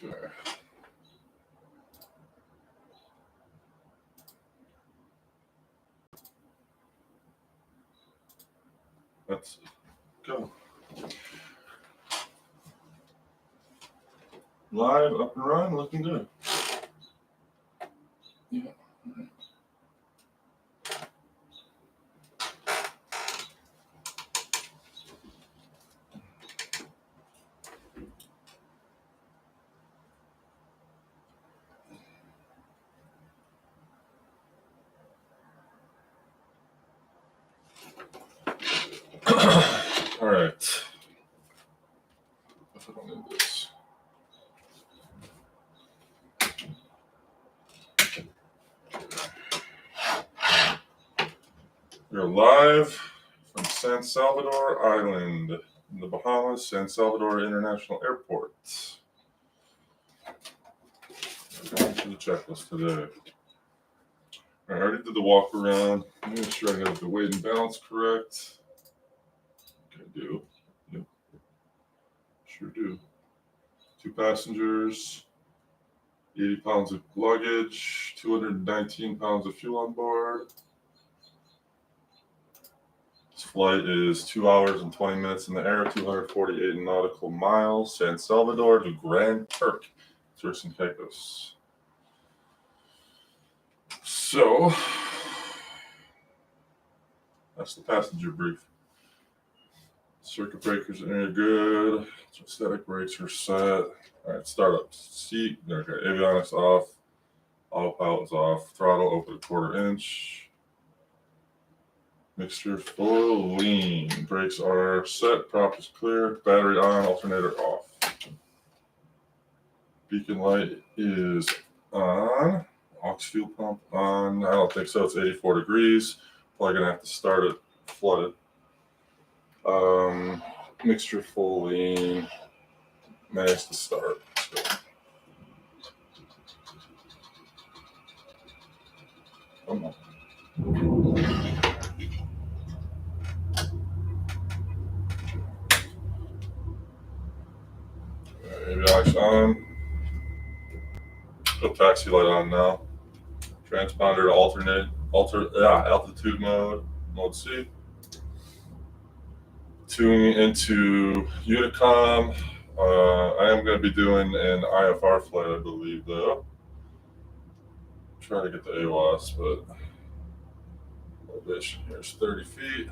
Okay. Let's go. Live, up and running, looking good. Yeah. All right. I don't need this. We're live from San Salvador Island in the Bahamas, San Salvador International Airport. We're going to the checklist today. I already did the walk around. Make sure I have the weight and balance correct. I do. Yep. Sure do. 2 passengers, 80 pounds of luggage, 219 pounds of fuel on board. This flight is 2 hours and 20 minutes in the air, 248 nautical miles, San Salvador to Grand Turk, Turks and Caicos. So, that's the passenger brief. Circuit breakers are good. Static brakes are set. All right, startup. Seat. Okay, avionics off. Autopilot's off. Throttle open 1/4 inch. Mixture full lean. Brakes are set. Prop is clear. Battery on. Alternator off. Beacon light is on. Aux fuel pump on. I don't think so. It's 84 degrees. Probably gonna have to start it flooded. Mixture full lean. Managed to start. So. Come on. Avionics on. Put taxi light on now. Transponder altitude mode C. Tuning into Unicom. I am going to be doing an IFR flight, I believe, though. Try to get the AWAS, but elevation here is 30 feet.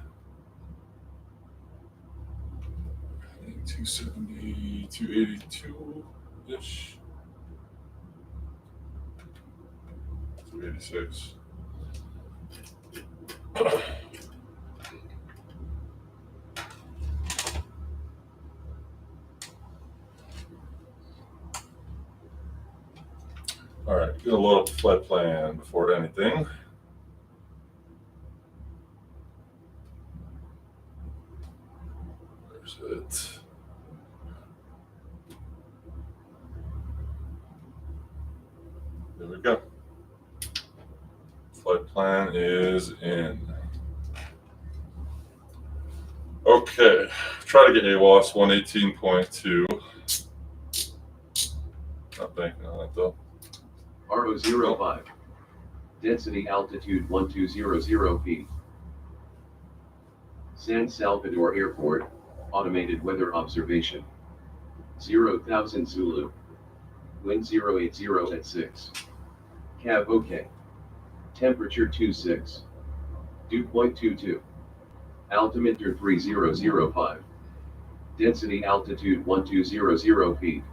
270, 282-ish. 286. All right, gonna load up the flight plan before anything. There's it. There we go. Flight plan is in. Okay, try to get AWAS 118.2. Not banking on it though. RO05. Density altitude 1200 feet. San Salvador Airport, automated weather observation. 0,000 Zulu. Wind 080 at 6. Cab OK. Temperature 26. Dew point 22. Altimeter 3005. Density altitude 1200 feet.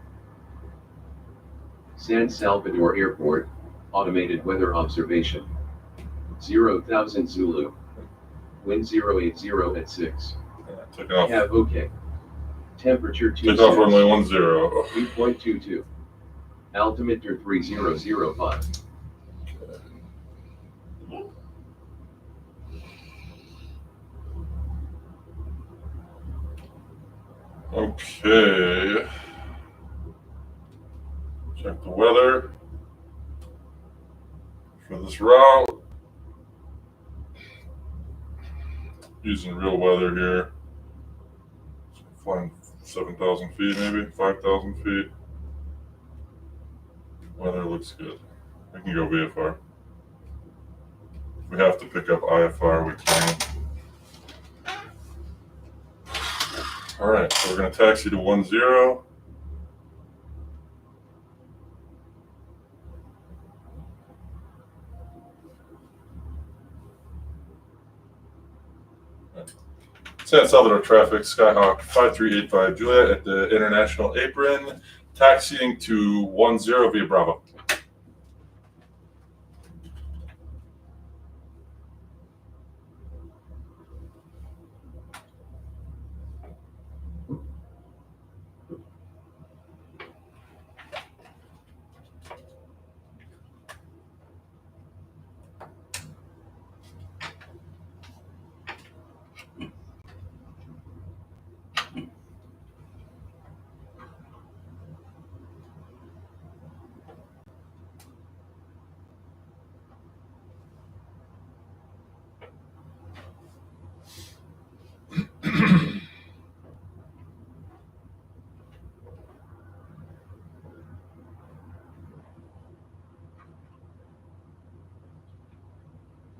San Salvador Airport, automated weather observation. 0,000 Zulu. Wind 080 at 6. Took off. Cab OK. Temperature 26. Took off runway 10. Dew point 22. Altimeter 3005. Okay. Check the weather for this route. Using real weather here. Flying 7,000 feet, maybe 5,000 feet. Weather looks good. We can go VFR. If we have to pick up IFR, we can. All right, so we're going to taxi to 10. San Salvador traffic, Skyhawk 5385 Juliet at the International Apron, taxiing to 10 via Bravo.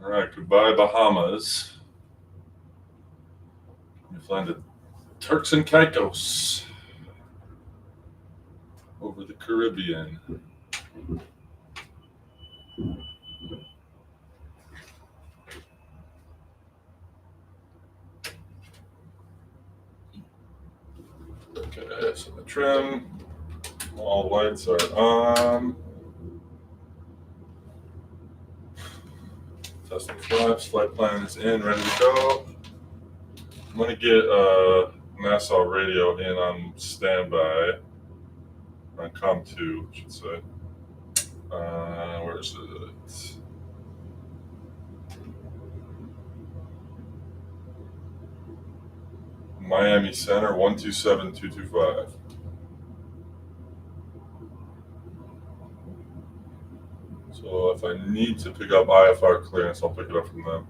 All right, goodbye Bahamas. We fly to Turks and Caicos over the Caribbean. Okay, so the trim, all lights are on. Cessna flaps, flight plan is in, ready to go. I'm gonna get Nassau radio in on standby. On COM 2, I should say. Where is it? Miami Center 127225. So if I need to pick up IFR clearance, I'll pick it up from them.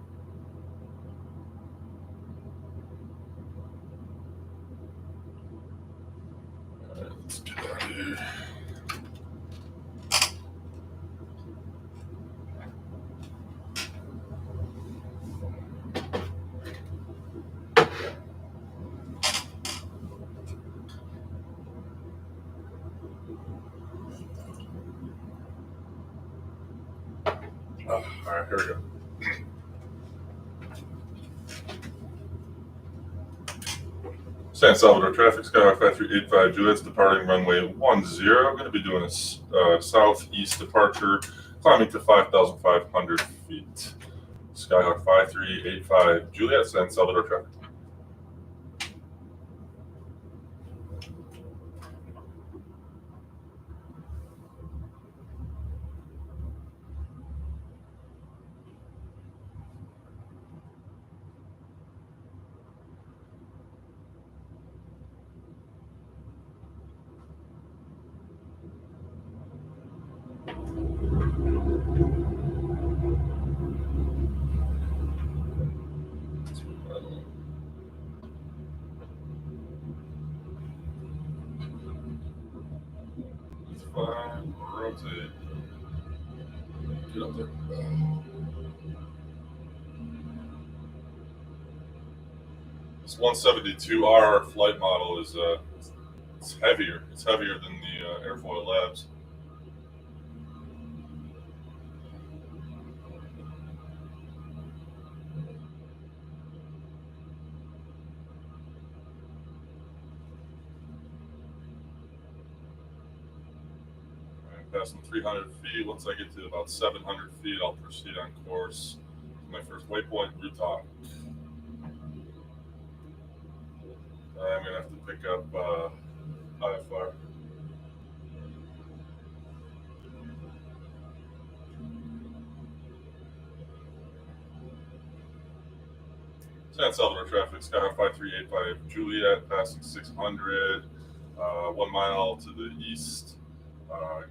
All right, let's get out of here. All right, here we go. San Salvador traffic, Skyhawk 5385 Juliet's departing runway 10. I'm going to be doing a southeast departure, climbing to 5,500 feet. Skyhawk 5385 Juliet, San Salvador traffic. Fine, rotate. Get up there. This 172R flight model is it's heavier. It's heavier than the Airfoil Labs. Passing 300 feet. Once I get to about 700 feet, I'll proceed on course. My first waypoint, Rutok. I'm going to have to pick up IFR. San Salvador traffic, Skyhawk 5385 Juliet, passing 600, 1 mile to the east.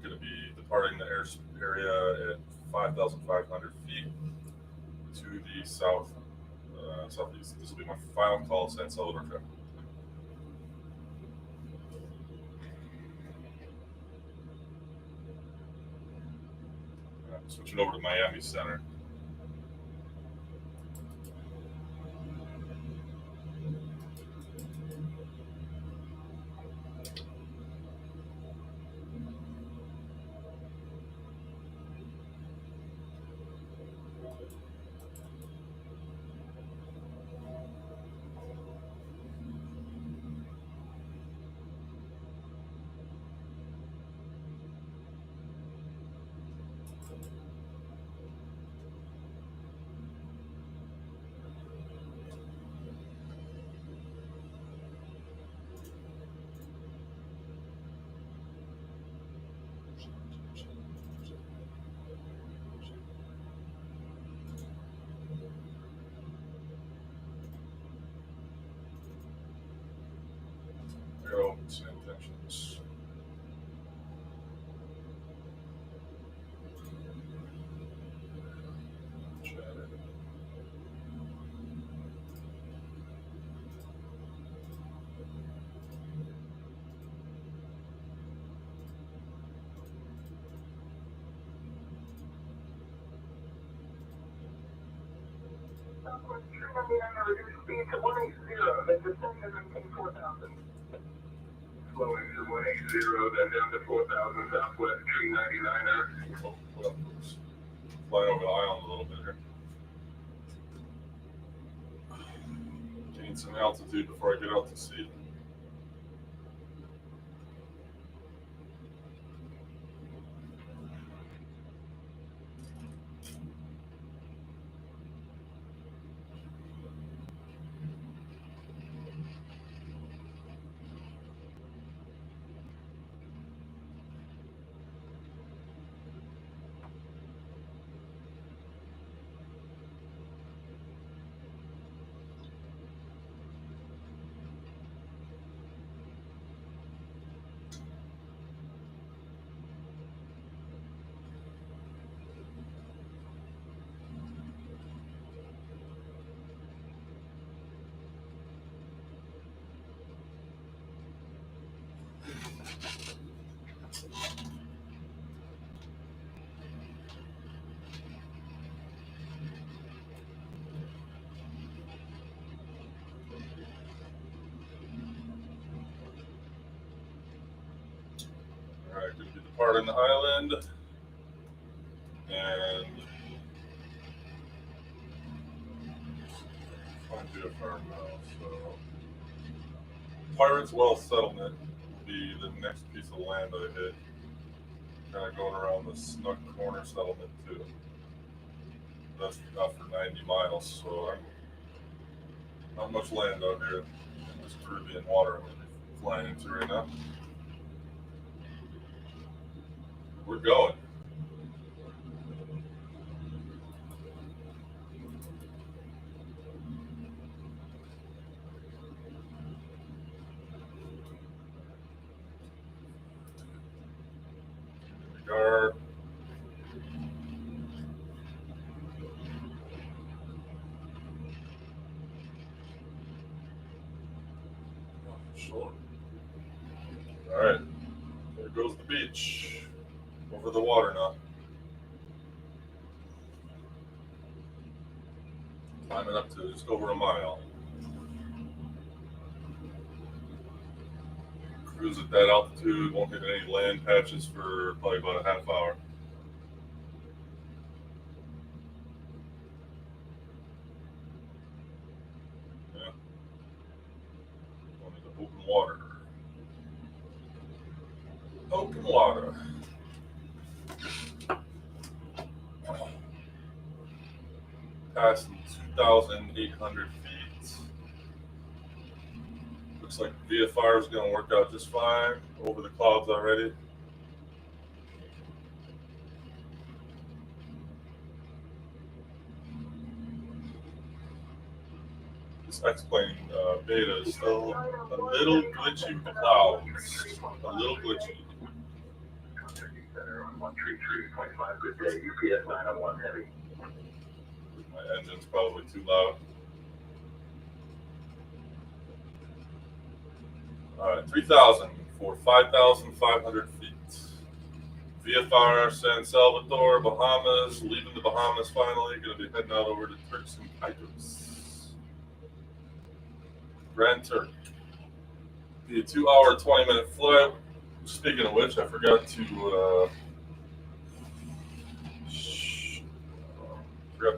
Going to be departing the air area at 5,500 feet to the southeast. This will be my final call, San Salvador traffic. Switching over to Miami Center. Arrow, same intentions. Chatter. Reduce speed to 180, then descend and maintain 4,000. Slowing to 180, then down to 4,000 Southwest 399er. Oh, well, fly over the island a little bit here. Gain some altitude before I get out to sea. Alright, going to be departing the island. And find you a firm now. So Pirates Well Settlement will be the next piece of land I hit. Kind of going around the Snook Corner settlement too. That's enough for 90 miles, so I'm not much land out here in this Caribbean water I'm going to be flying into right now. We're going. Guard. Sure. All right. There goes the beach. Over the water now. Climbing up to just over a mile. Cruise at that altitude, won't hit any land patches for probably about a half hour. Yeah. Going into open water. Open water. Passing 2,800 feet. Looks like VFR is going to work out just fine over the clouds already. This X-plane beta is still a little glitchy with the clouds. A little glitchy. Center on 133.5, good day, UPS 901 heavy. My engine's probably too loud. All right, 3,000 for 5,500 feet. VFR San Salvador, Bahamas, leaving the Bahamas finally, going to be heading out over to Turks and Caicos. Grand Turk. Be a 2-hour, 20-minute flight. Speaking of which, I forgot to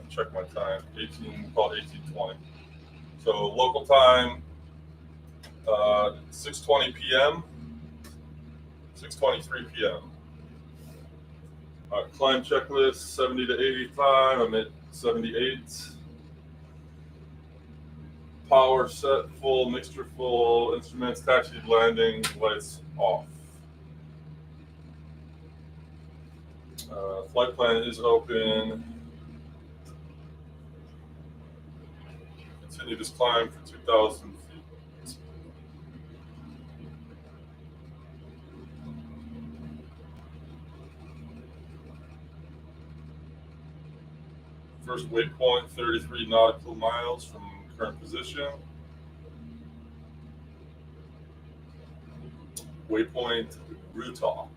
check my time. 18:20. So local time, 6:20 p.m. 6:23 p.m. Climb checklist 70 to 85. I'm at 78. Power set full, mixture full, instruments, taxi landing, lights off. Flight plan is open. Continue this climb for 2,000 feet. First waypoint, 33 nautical miles from current position. Waypoint, Rutalk.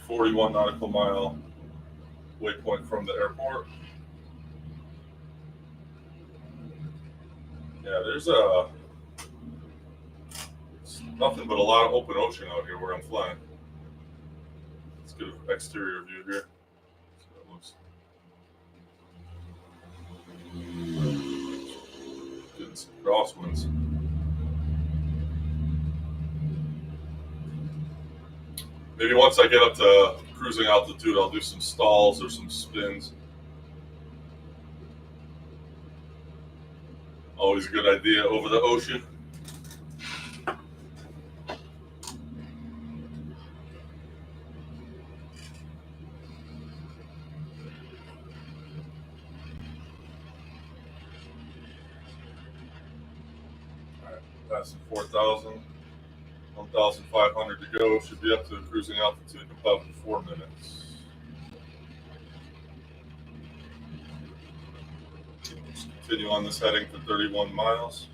41 nautical mile waypoint from the airport. Yeah, there's it's nothing but a lot of open ocean out here where I'm flying. Let's get an exterior view here. So it looks. Getting some crosswinds. Maybe once I get up to cruising altitude, I'll do some stalls or some spins. Always a good idea over the ocean. Alright, passing 4,000. 1,500 to go. Should be up to a cruising altitude in about 4 minutes. Let's continue on this heading for 31 miles.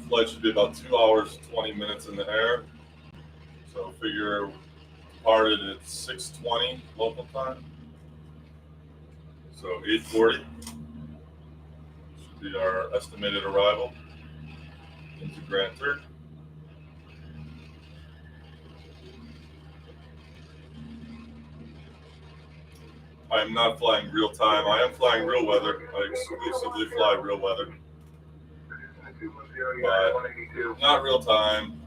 Flight should be about 2 hours, 20 minutes in the air. So figure departed at 6:20 local time. So 8:40. Be our estimated arrival into Grand Turk. I am not flying real time. I am flying real weather. I exclusively fly real weather. But not real time.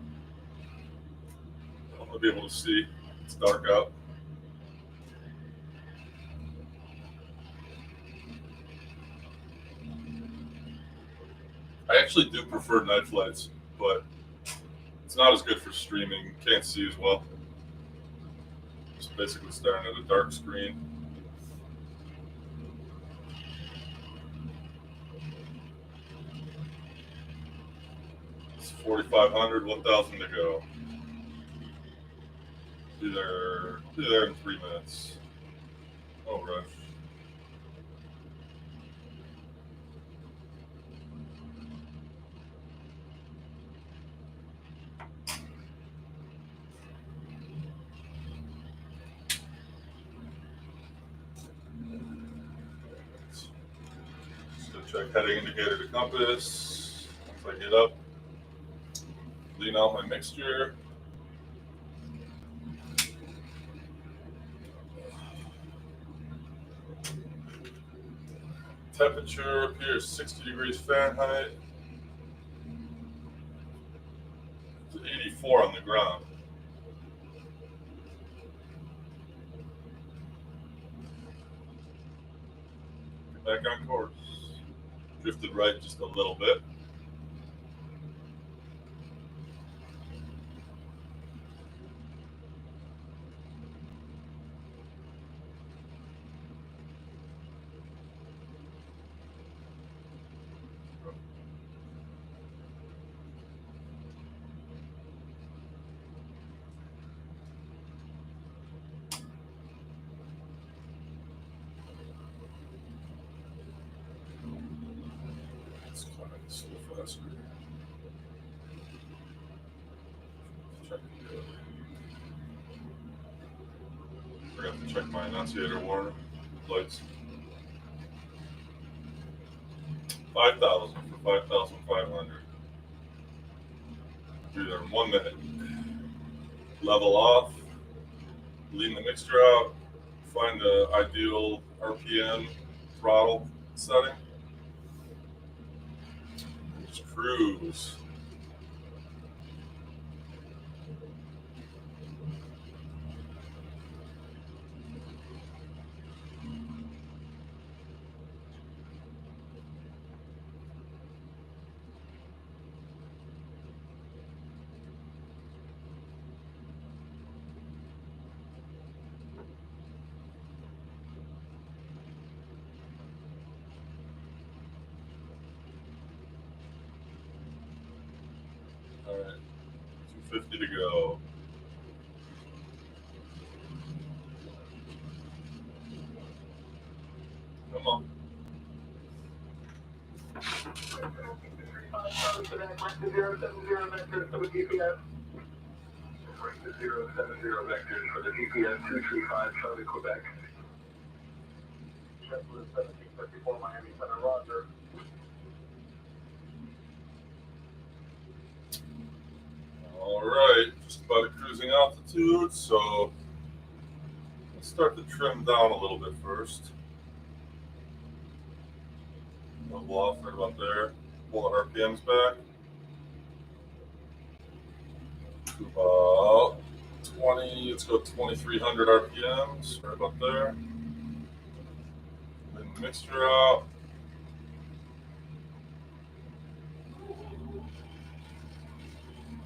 I want to be able to see. It's dark out. I actually do prefer night flights, but it's not as good for streaming. Can't see as well. Just basically staring at a dark screen. It's 4,500, 1,000 to go. Be there in 3 minutes. Oh, rush. Check heading indicator to compass. Once I get up, lean out my mixture. Temperature up here is 60 degrees Fahrenheit. It's 84 on the ground. Get back on course. Drifted right just a little bit. faster. Check. Forgot to check my annunciator warning lights. 5,000 for 5,500. Do that in 1 minute. Level off. Lean the mixture out. Find the ideal RPM throttle setting. Just cruise. All right, 250 to go. Come on. Right to 070 vectors for the GPS. Right to 070 vectors for the GPS 235 Charlie, Quebec. Checklist 1754 Miami Center, Roger. All right, just about at cruising altitude, so let's start to trim down a little bit first. Level off right about there. Pull the RPMs back. To about 20, let's go 2,300 RPMs, right about there. Then the mixture out.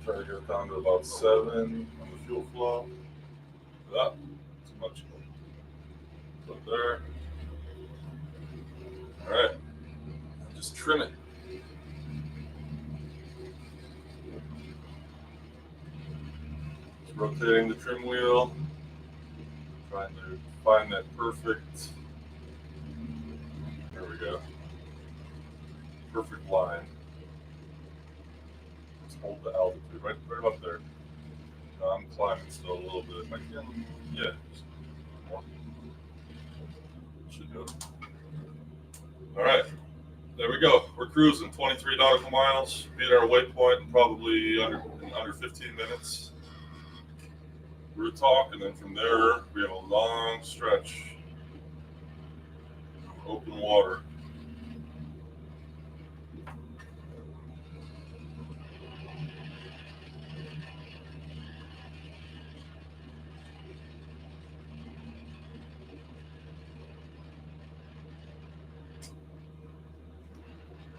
Try to get it down to about 7 on the fuel flow. That, too much. Put there. All right, just trim it. Just rotating the trim wheel, trying to find that perfect. There we go. Perfect line. Let's hold the altitude right up there. No, I'm climbing still a little bit. If I can, yeah. Just more. Should do it. All right, there we go. We're cruising 23 nautical miles. Beat our waypoint in probably under 15 minutes. Route talk, and then from there we have a long stretch. Open water.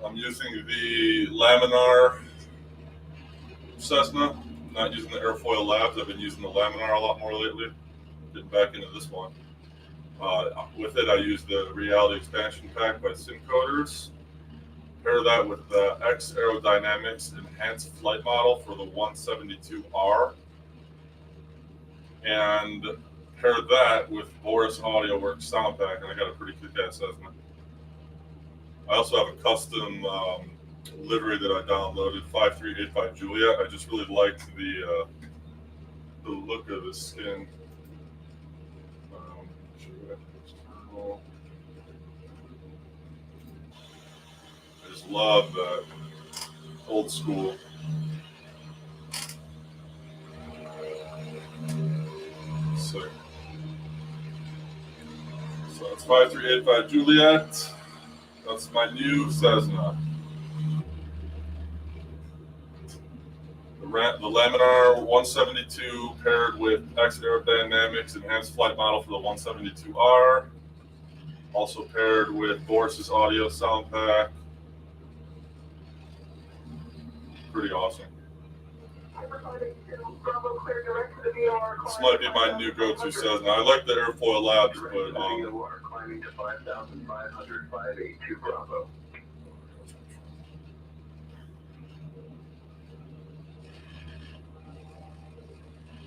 I'm using the Laminar Cessna. I'm not using the Airfoil Labs. I've been using the Laminar a lot more lately. Getting back into this one. With it, I use the Reality Expansion Pack by Syncoders. Pair that with the X-aerodynamics enhanced flight model for the 172R. And pair that with Boris Audio Works sound pack, and I got a pretty kick-ass Cessna. I also have a custom livery that I downloaded, 5385 Juliet. I just really liked the look of the skin. I just love that old school. So it's 5385 Juliet. That's my new Cessna. The Laminar 172 paired with X-aerodynamics enhanced flight model for the 172R. Also paired with Boris's audio sound pack. Pretty awesome. This might be my new go-to Cessna. I like the Airfoil Labs, but climbing to 5,500, 582 Bravo.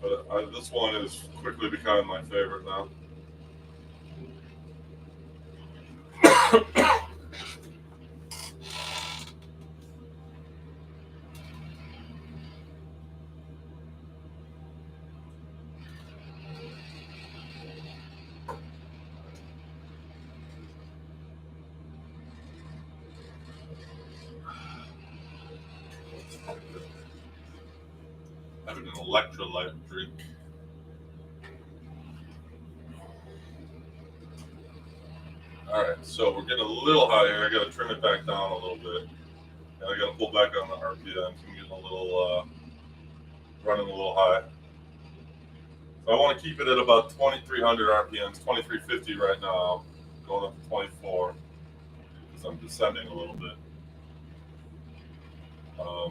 but this one is quickly becoming my favorite now. electrolyte drink. All right, so we're getting a little high here. I got to trim it back down a little bit, and I got to pull back on the RPMs. I'm getting a little running a little high. So I want to keep it at about 2,300 RPMs, 2,350 right now, going up to 24 because I'm descending a little bit. I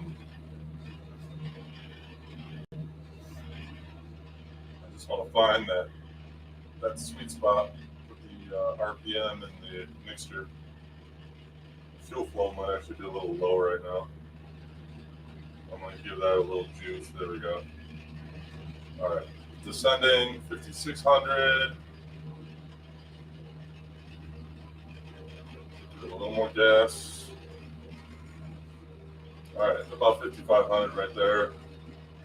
just want to find that sweet spot with the RPM and the mixture. Fuel flow might actually be a little low right now. I'm going to give that a little juice. There we go. All right. Descending, 5,600. Give it a little more gas. All right, about 5,500 right there.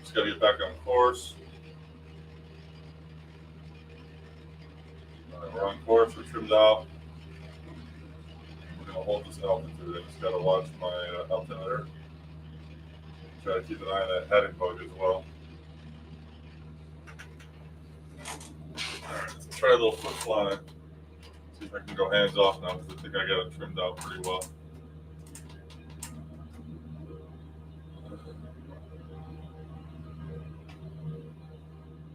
Just got to get back on course. All right, we're on course. We're trimmed out. We're going to hold this altitude. I just got to watch my altimeter. Try to keep an eye on that heading bug as well. Alright, let's try a little foot flying. See if I can go hands off now because I think I got it trimmed out pretty well.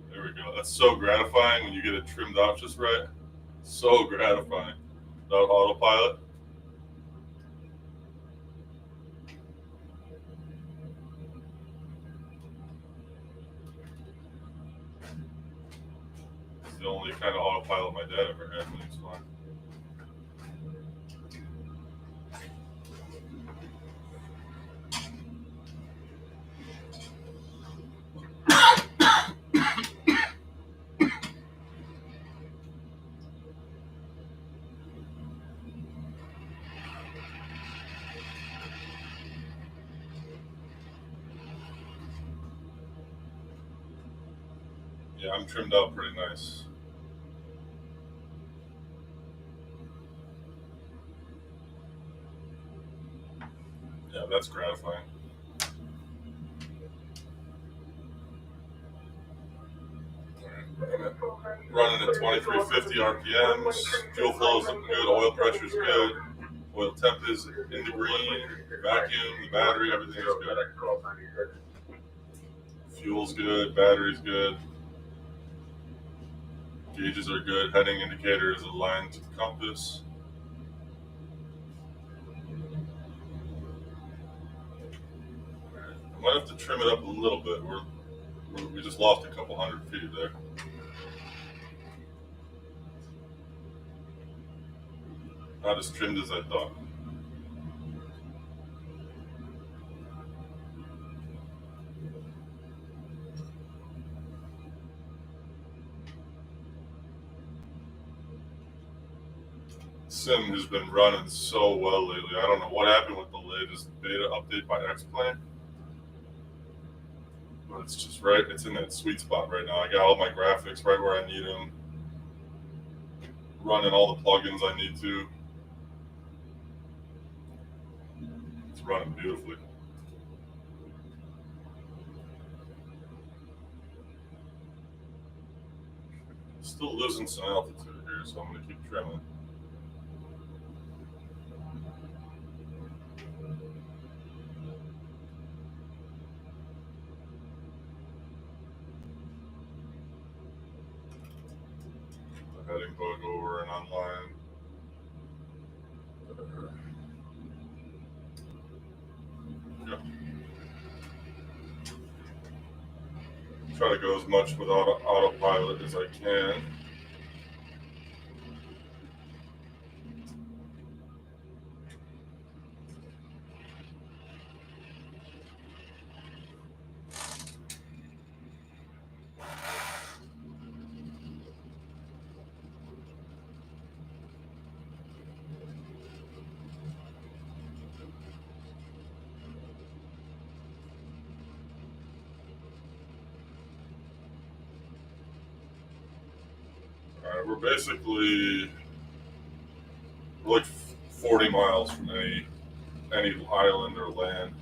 There we go. That's so gratifying when you get it trimmed out just right. So gratifying. Without autopilot. It's the only kind of autopilot my dad ever had when he was flying. Yeah, I'm trimmed out pretty nice. Yeah, that's gratifying. Running at 2,350 RPMs. Fuel flow is looking good. Oil pressure is good. Oil temp is in the green. Vacuum, the battery, everything is good. Fuel's good. Battery's good. Gauges are good. Heading indicator is aligned to the compass. I might have to trim it up a little bit. We just lost a couple hundred feet there. Not as trimmed as I thought. Sim has been running so well lately. I don't know what happened with the latest beta update by X-Plane. But it's just right. It's in that sweet spot right now. I got all my graphics right where I need them. Running all the plugins I need to. It's running beautifully. Still losing some altitude here, so I'm going to keep trimming. Heading bug over and online. Yep. Try to go as much without autopilot as I can. We're basically like 40 miles from any island or land,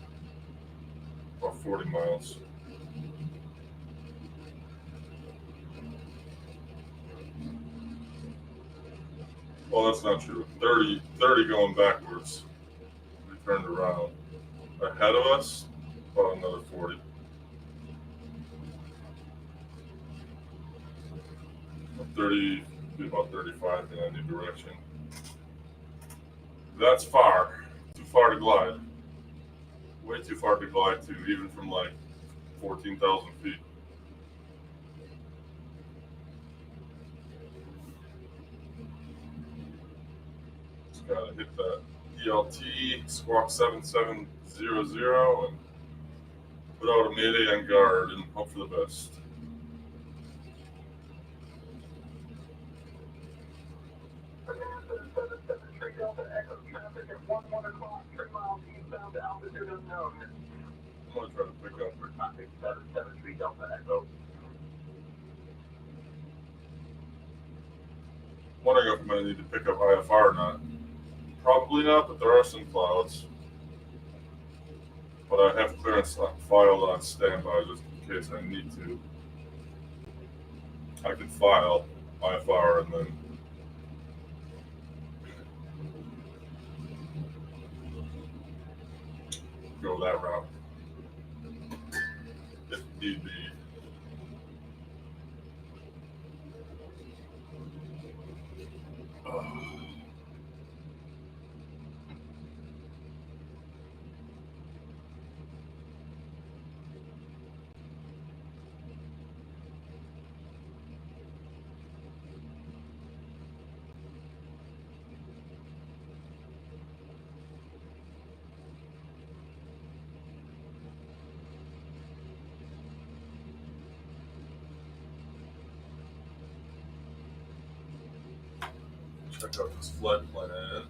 about 40 miles. Well, that's not true. 30 going backwards. We turned around. Ahead of us, about another 40. About 30, be about 35 in any direction. That's far. Too far to glide. Way too far to glide to, even from like 14,000 feet. Just gotta hit that ELT squawk 7700 and put out a mayday on guard and hope for the best. Traffic at 1 o'clock, 3 miles eastbound, altitude unknown. I'm gonna try to pick up. Traffic 773 Delta Echo. Wondering if I'm gonna need to pick up IFR or not. Probably not, but there are some clouds. But I have clearance filed on standby just in case I need to. I can file IFR and then go that route if need be. Check out this flight plan.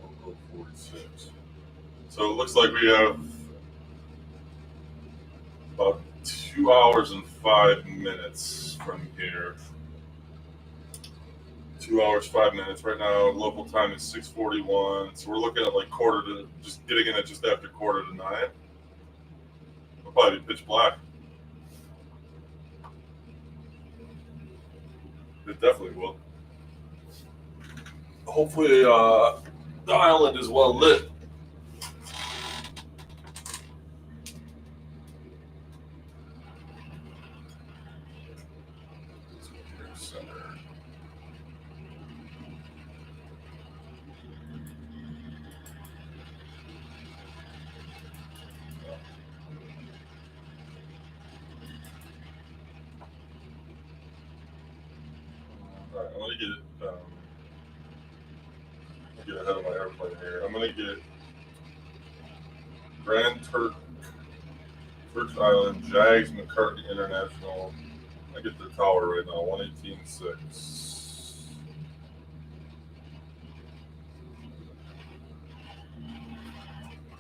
Local 46. So it looks like we have about 2 hours and 5 minutes from here. 2 hours, 5 minutes. Right now, local time is 6:41. So we're looking at like just getting in at just after 8:45. It'll probably be pitch black. It definitely will. Hopefully, the island is well lit. Alright, I'm gonna get ahead of my airplane here. I'm gonna get Grand Turk, Turk Island, Jags McCartney International. I get the tower right now, 118.6.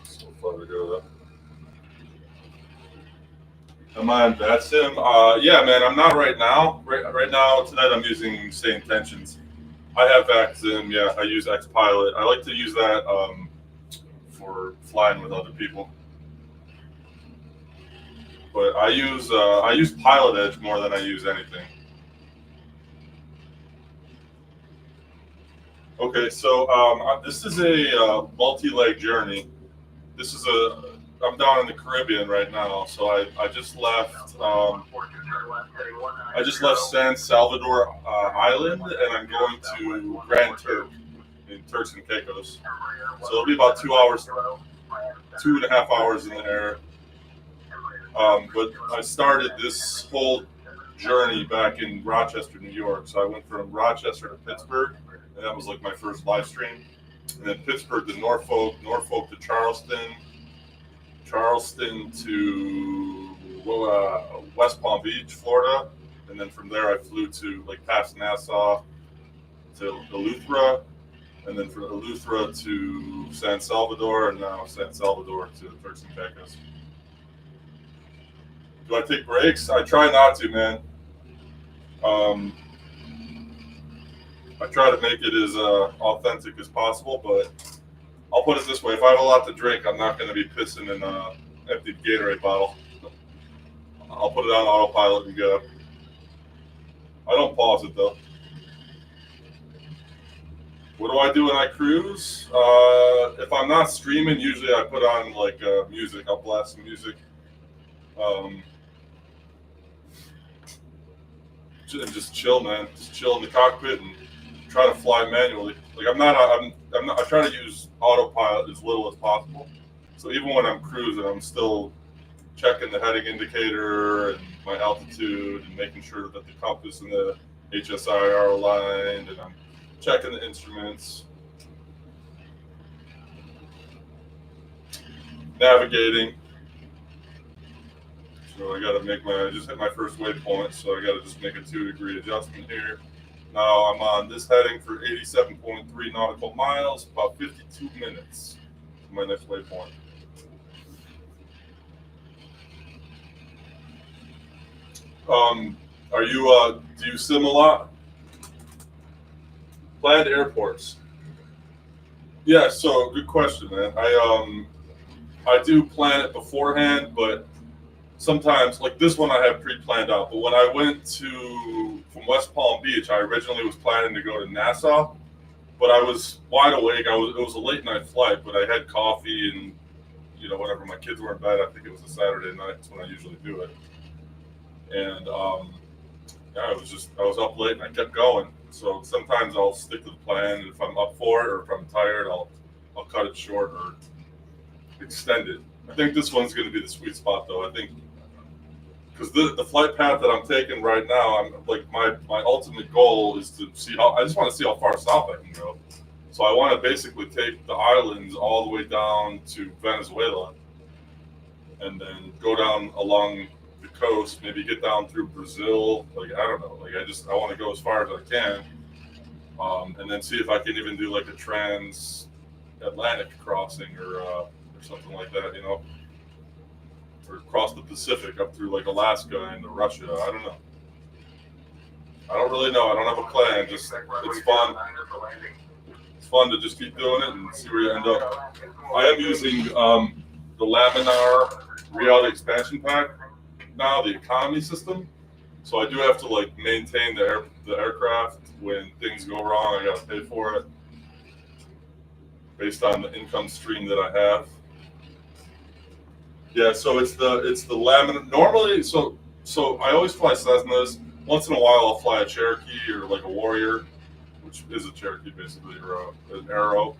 So far to go though. Am I on VATSIM? Yeah, man, I'm not right now. Right now, tonight I'm using Same Tensions. I have VATSIM, yeah, I use X-Pilot. I like to use that for flying with other people. But I use Pilot Edge more than I use anything. Okay, so this is a multi-leg journey. I'm down in the Caribbean right now, so I just left. I just left San Salvador Island, and I'm going to Grand Turk in Turks and Caicos. So it'll be about 2 hours, 2.5 hours in the air. But I started this whole journey back in Rochester, New York. So I went from Rochester to Pittsburgh, and that was like my first live stream. And then Pittsburgh to Norfolk, Norfolk to Charleston, Charleston to West Palm Beach, Florida, and then from there I flew to like past Nassau to Eleuthera, and then from Eleuthera to San Salvador, and now San Salvador to Turks and Caicos. Do I take breaks? I try not to, man. I try to make it as authentic as possible, but I'll put it this way: if I have a lot to drink, I'm not going to be pissing in an empty Gatorade bottle. I'll put it on autopilot and go. I don't pause it though. What do I do when I cruise? If I'm not streaming, usually I put on like music. I'll blast some music. And just chill, man. Just chill in the cockpit and try to fly manually. Like I'm not. I try to use autopilot as little as possible. So even when I'm cruising, I'm still checking the heading indicator and my altitude and making sure that the compass and the HSI are aligned, and I'm checking the instruments, navigating. So I got to I just hit my first waypoint, so I got to just make a 2-degree adjustment here. Now I'm on this heading for 87.3 nautical miles, about 52 minutes to my next waypoint. Do you sim a lot? Planned airports. Yeah, so good question, man. I do plan it beforehand, but sometimes, like this one, I have pre-planned out. But when I went from West Palm Beach, I originally was planning to go to Nassau, but I was wide awake. It was a late night flight, but I had coffee and whatever. My kids were in bed. I think it was a Saturday night. That's when I usually do it. And yeah, I was up late and I kept going. So sometimes I'll stick to the plan, and if I'm up for it or if I'm tired, I'll cut it short or extend it. I think this one's going to be the sweet spot, though. I think because the flight path that I'm taking right now, I'm like my ultimate goal is to see I just want to see how far south I can go. So I want to basically take the islands all the way down to Venezuela, and then go down along the coast, maybe get down through Brazil. Like I don't know. Like I want to go as far as I can, and then see if I can even do like a trans-Atlantic crossing or something like that, or across the Pacific up through like Alaska and Russia. I don't know. I don't really know. I don't have a plan. Just it's fun. It's fun to just keep doing it and see where you end up. I am using the Laminar reality expansion pack now, the economy system. So I do have to like maintain the aircraft. When things go wrong, I got to pay for it based on the income stream that I have. Yeah, so it's the Laminar. Normally, so I always fly Cessnas. Once in a while, I'll fly a Cherokee or like a Warrior, which is a Cherokee basically, or an Arrow.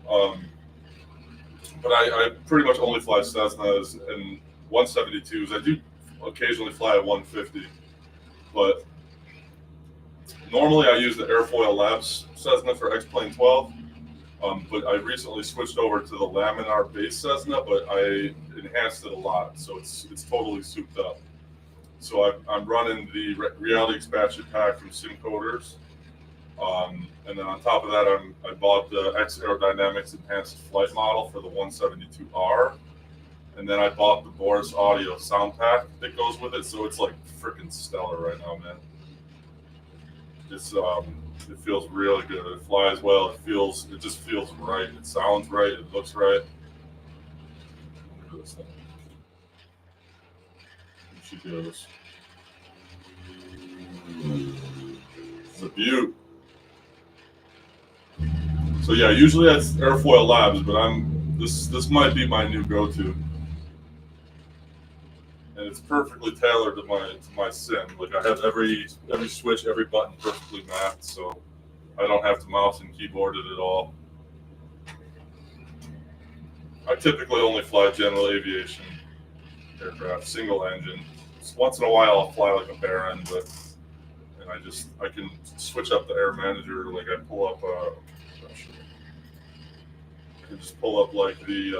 But I pretty much only fly Cessnas and 172s. I do occasionally fly a 150, but normally I use the Airfoil Labs Cessna for X-Plane 12. But I recently switched over to the Laminar base Cessna, but I enhanced it a lot, so it's totally souped up. So I'm running the reality expansion pack from SimCoders, and then on top of that, I bought the X-aerodynamics enhanced flight model for the 172R, and then I bought the Boris audio sound pack that goes with it. So it's like freaking stellar right now, man. It feels really good. It flies well. It just feels right. It sounds right. It looks right. Look at this thing. Here she goes. It's a beaut. So yeah, usually that's Airfoil Labs, but this might be my new go-to. And it's perfectly tailored to my sim. Like I have every switch, every button perfectly mapped, so I don't have to mouse and keyboard it at all. I typically only fly general aviation aircraft, single engine. Once in a while, I'll fly like a Baron, and I can switch up the air manager. Like I pull up I can just pull up like the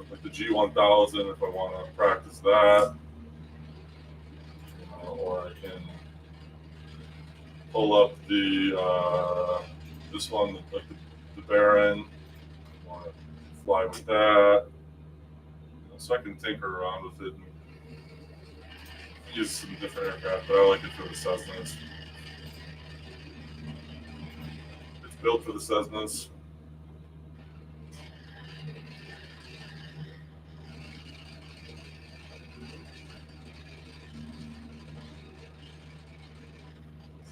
like the G1000 if I want to practice that, or I can pull up the this one, like the Baron. I want to fly with that, so I can tinker around with it and use some different aircraft. But I like it for the Cessnas. It's built for the Cessnas.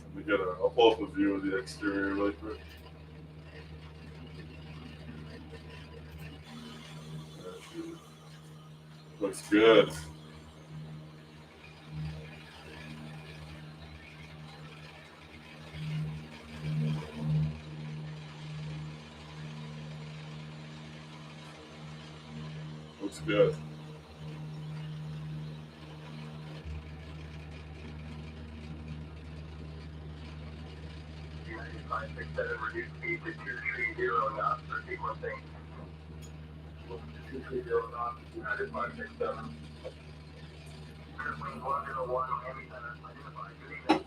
Let me get a pull up a view of the exterior really quick. Looks good. Looks good. United 567, reduce speed to 230 knots for sequencing. 230 knots, United 567. Airplane 101, Miami Center, identified. Good evening.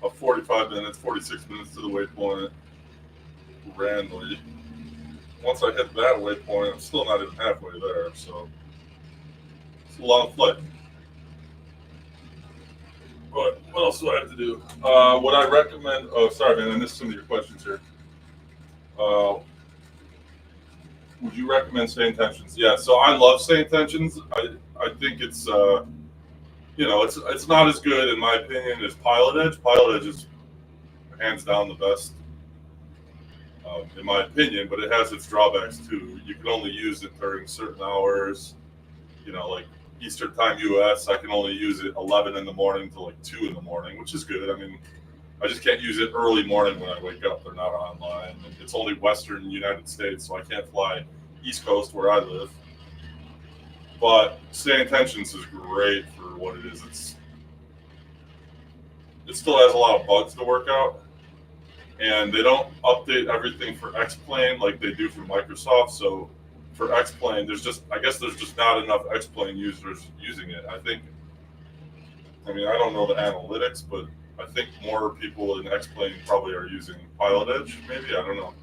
About 45 minutes, 46 minutes to the waypoint. Randomly. Once I hit that waypoint, I'm still not even halfway there, so it's a long flight. But what else do I have to do? What I recommend, oh, sorry, man, I missed some of your questions here. Would you recommend staying tensions? Yeah, so I love staying tensions. I think it's, you know, it's not as good, in my opinion, as Pilot Edge. Pilot Edge is hands down the best, in my opinion, but it has its drawbacks too. You can only use it during certain hours, you know, like Eastern Time US. I can only use it 11 in the morning to like 2 in the morning, which is good. I mean, I just can't use it early morning when I wake up. They're not online. And it's only Western United States, so I can't fly East Coast where I live. But staying tensions is great for what it is. It still has a lot of bugs to work out. And they don't update everything for X-Plane like they do for Microsoft. So for X-Plane, I guess there's just not enough X-Plane users using it. I mean, I don't know the analytics, but I think more people in X-Plane probably are using Pilot Edge, maybe, I don't know.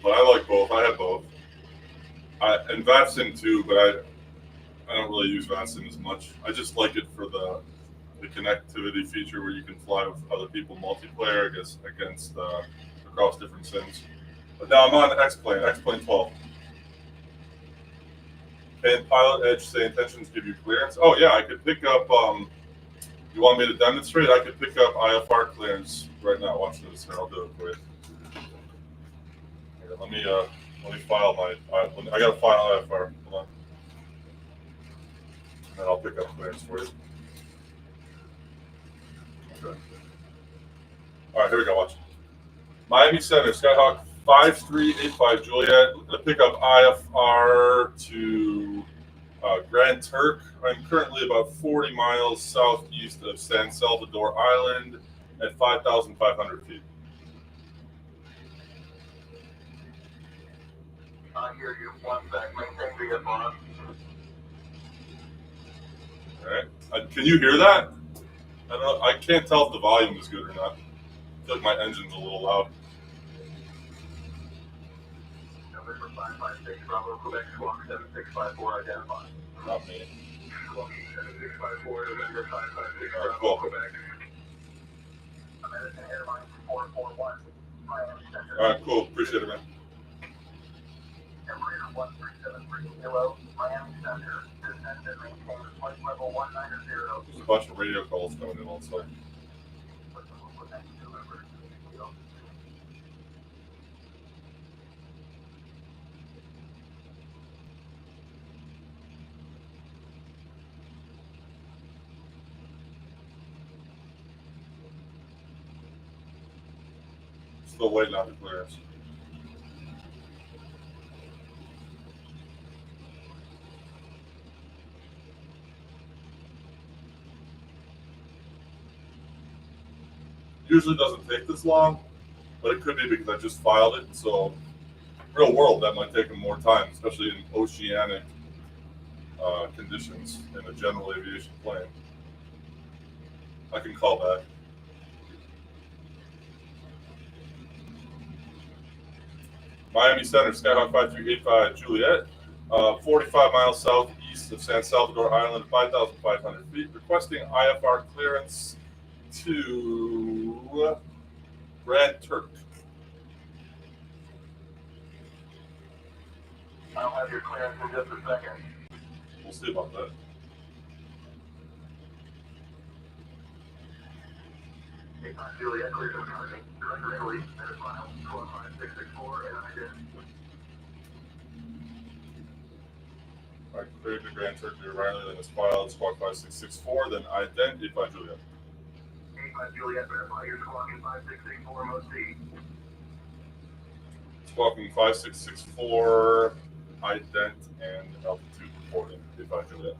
But I like both, I have both. And VATSIM too, but I don't really use VATSIM as much. I just like it for the connectivity feature where you can fly with other people multiplayer against across different sims. But now I'm on X-Plane 12. Can Pilot Edge say intentions give you clearance? Oh yeah, I could pick up, you want me to demonstrate? I could pick up IFR clearance right now. Watch this here, I'll do it for you. Here, let me file my, I gotta file IFR, hold on. And then I'll pick up clearance for you. Okay. All right, here we go, watch. Miami Center, Skyhawk 5385 Juliet. I pick up IFR to Grand Turk. I'm currently about 40 miles southeast of San Salvador Island at 5,500 feet. I hear you. One sec. Maintain VFR. All right. Can you hear that? I don't know. I can't tell if the volume is good or not. I feel like my engine's a little loud. November 556 Bravo, Quebec, Squawk 7654, identified. Not me. Squawk 7654, November 556 All right, Bravo, cool. Quebec. American Airlines 441, Miami Center. All right, cool. Appreciate it, man. Embraer 13730, Miami Center. Descend and maintain flight level 190. There's a bunch of radio calls coming in also. Still waiting on the clearance. Usually doesn't take this long, but it could be because I just filed it. So real world, that might take them more time, especially in oceanic conditions in a general aviation plane. I can call back. Miami Center, Skyhawk 5385 Juliet, 45 miles southeast of San Salvador Island, 5,500 feet, requesting IFR clearance to Grand Turk. I'll have your clearance in just a second. We'll see about that. Juliet, clear to McCartney. Direct release, center file, 45664, and I did. All right, cleared the Grand Turk near Riley, then it's filed, squawk 5664, then identify Juliet. 85 Juliet, verify your squawking 5664, most C. Squawking 5664, ident and altitude reporting, 85 Juliet.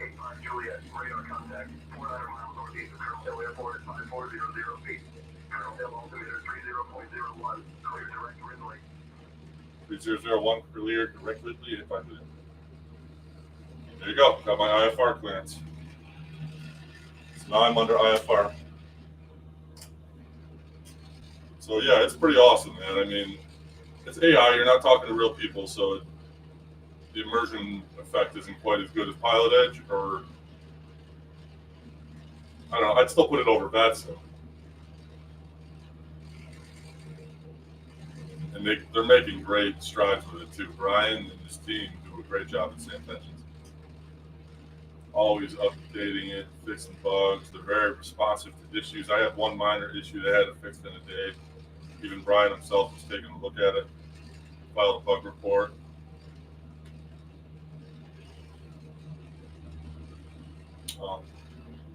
85 Juliet, radar contact, 400 miles northeast of Colonel Hill Airport at 5400 feet. Colonel Hill altimeter 30.01, clear direct Ridley. 3001, clear direct Ridley, 85 Juliet. There you go, got my IFR clearance. So now I'm under IFR. So yeah, it's pretty awesome, man. I mean, it's AI, you're not talking to real people, so the immersion effect isn't quite as good as Pilot Edge, or I don't know, I'd still put it over VATSIM. And they're making great strides with it too. Brian and his team do a great job at St. Tensions. Always updating it, fixing bugs. They're very responsive to issues. I had one minor issue they had it fixed in a day. Even Brian himself was taking a look at it, filed a bug report.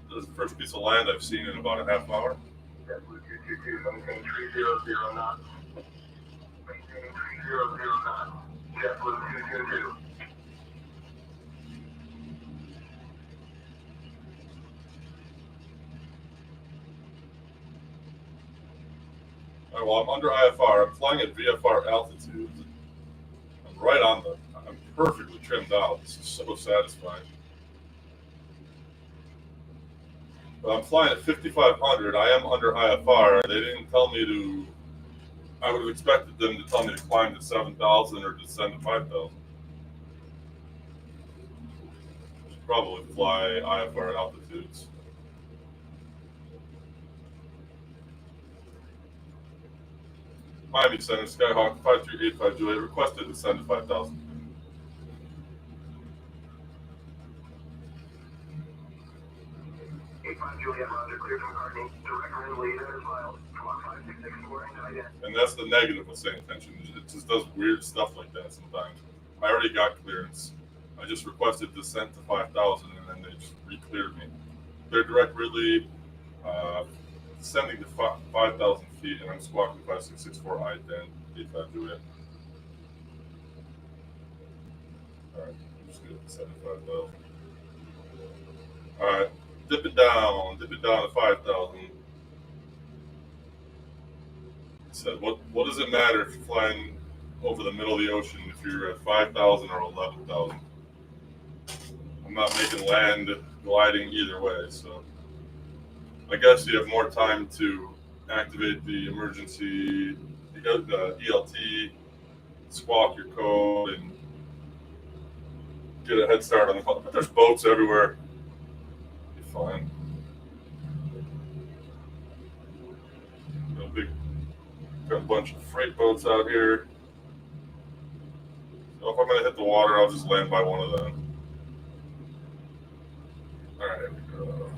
This is the first piece of land I've seen in about a half hour. JetBlue 222, maintain 300 knots. Maintaining 300 knots. JetBlue 222. All right, well, I'm under IFR. I'm flying at VFR altitude. I'm right on I'm perfectly trimmed out. This is so satisfying. But I'm flying at 5,500. I am under IFR. They didn't tell me to. I would have expected them to tell me to climb to 7,000 or descend to 5,000. Should probably fly IFR altitudes. Miami Center, Skyhawk 5385 Juliet, requested to descend to 5,000. Juliet, Roger, clear to McCartney. Direct Ridley, center file, 5664, and ident. And that's the negative with St. Tensions. It just does weird stuff like that sometimes. I already got clearance. I just requested descent to 5,000, and then they just re-cleared me. Their direct Ridley, descending to 5,000 feet, and I'm squawking 5664 ident, 85 Juliet. All right, I'm just going to 75,000. All right, dip it down to 5,000. Said, what does it matter if you're flying over the middle of the ocean if you're at 5,000 or 11,000? I'm not making land gliding either way, so I guess you have more time to activate the emergency, the ELT, squawk your code, and get a head start on the call. But there's boats everywhere. Be fine. Got a bunch of freight boats out here. So if I'm going to hit the water, I'll just land by one of them. All right, here we go.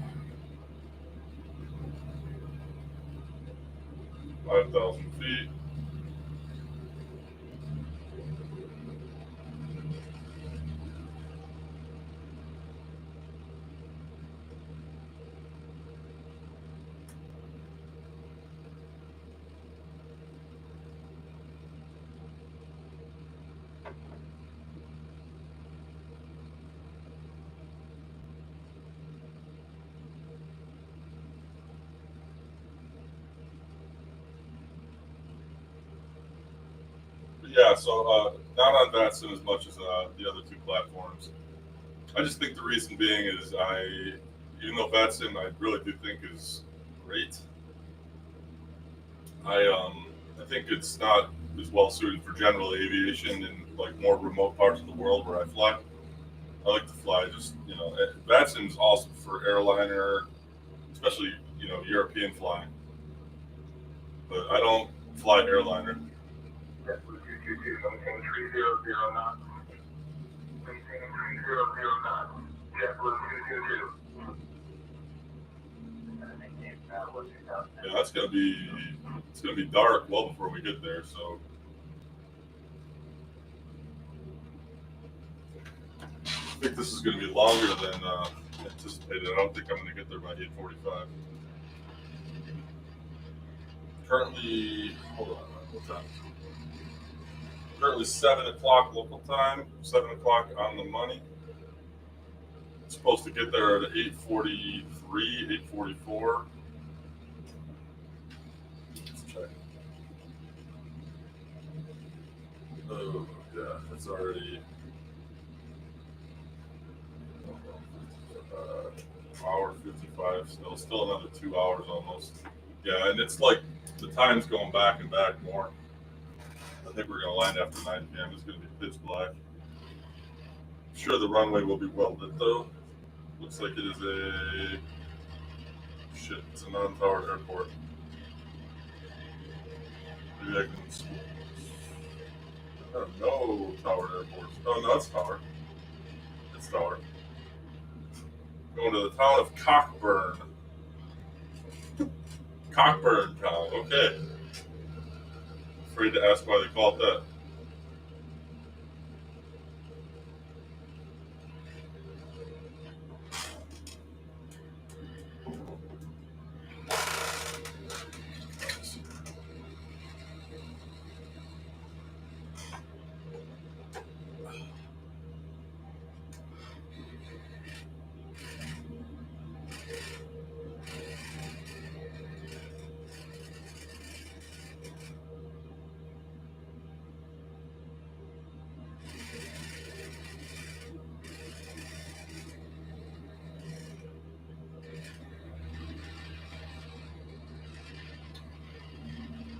5,000 feet. Yeah, so not on VATSIM as much as the other two platforms. I just think the reason being is even though Batson I really do think is great, I think it's not as well suited for general aviation in like more remote parts of the world where I fly. I like to fly just Batson's awesome for airliner, especially European flying. But I don't fly airliner. JetBlue 222, maintain 3009. Maintain 3009. JetBlue 222. Yeah, it's gonna be dark well before we get there, so I think this is gonna be longer than anticipated. I don't think I'm gonna get there by 8:45. Currently, hold on, what time? Currently 7 o'clock local time, 7 o'clock on the money. It's supposed to get there at 8:43, 8:44. Let's check. Oh yeah, it's already hour 55. Still another 2 hours almost. Yeah, and it's like the time's going back and back more. I think we're going to land after 9 p.m. It's going to be pitch black. I'm sure the runway will be well lit though. Looks like it is it's a non-towered airport. Maybe I can. No towered airports. Oh no, it's towered. It's towered. Going to the town of Cockburn. Cockburn town. Okay. Afraid to ask why they call it that.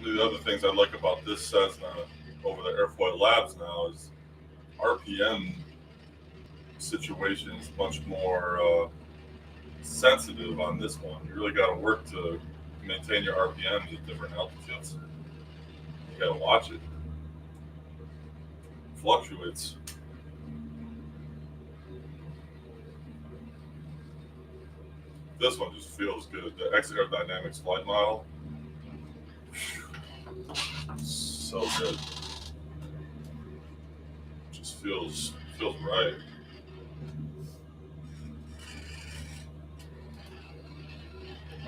The other things I like about this Cessna over the Airfoil Labs now is RPM situation is much more sensitive on this one. You really got to work to maintain your RPMs at different altitudes. You got to watch it. It fluctuates. This one just feels good. The X-aerodynamics flight model. So good. Just feels right.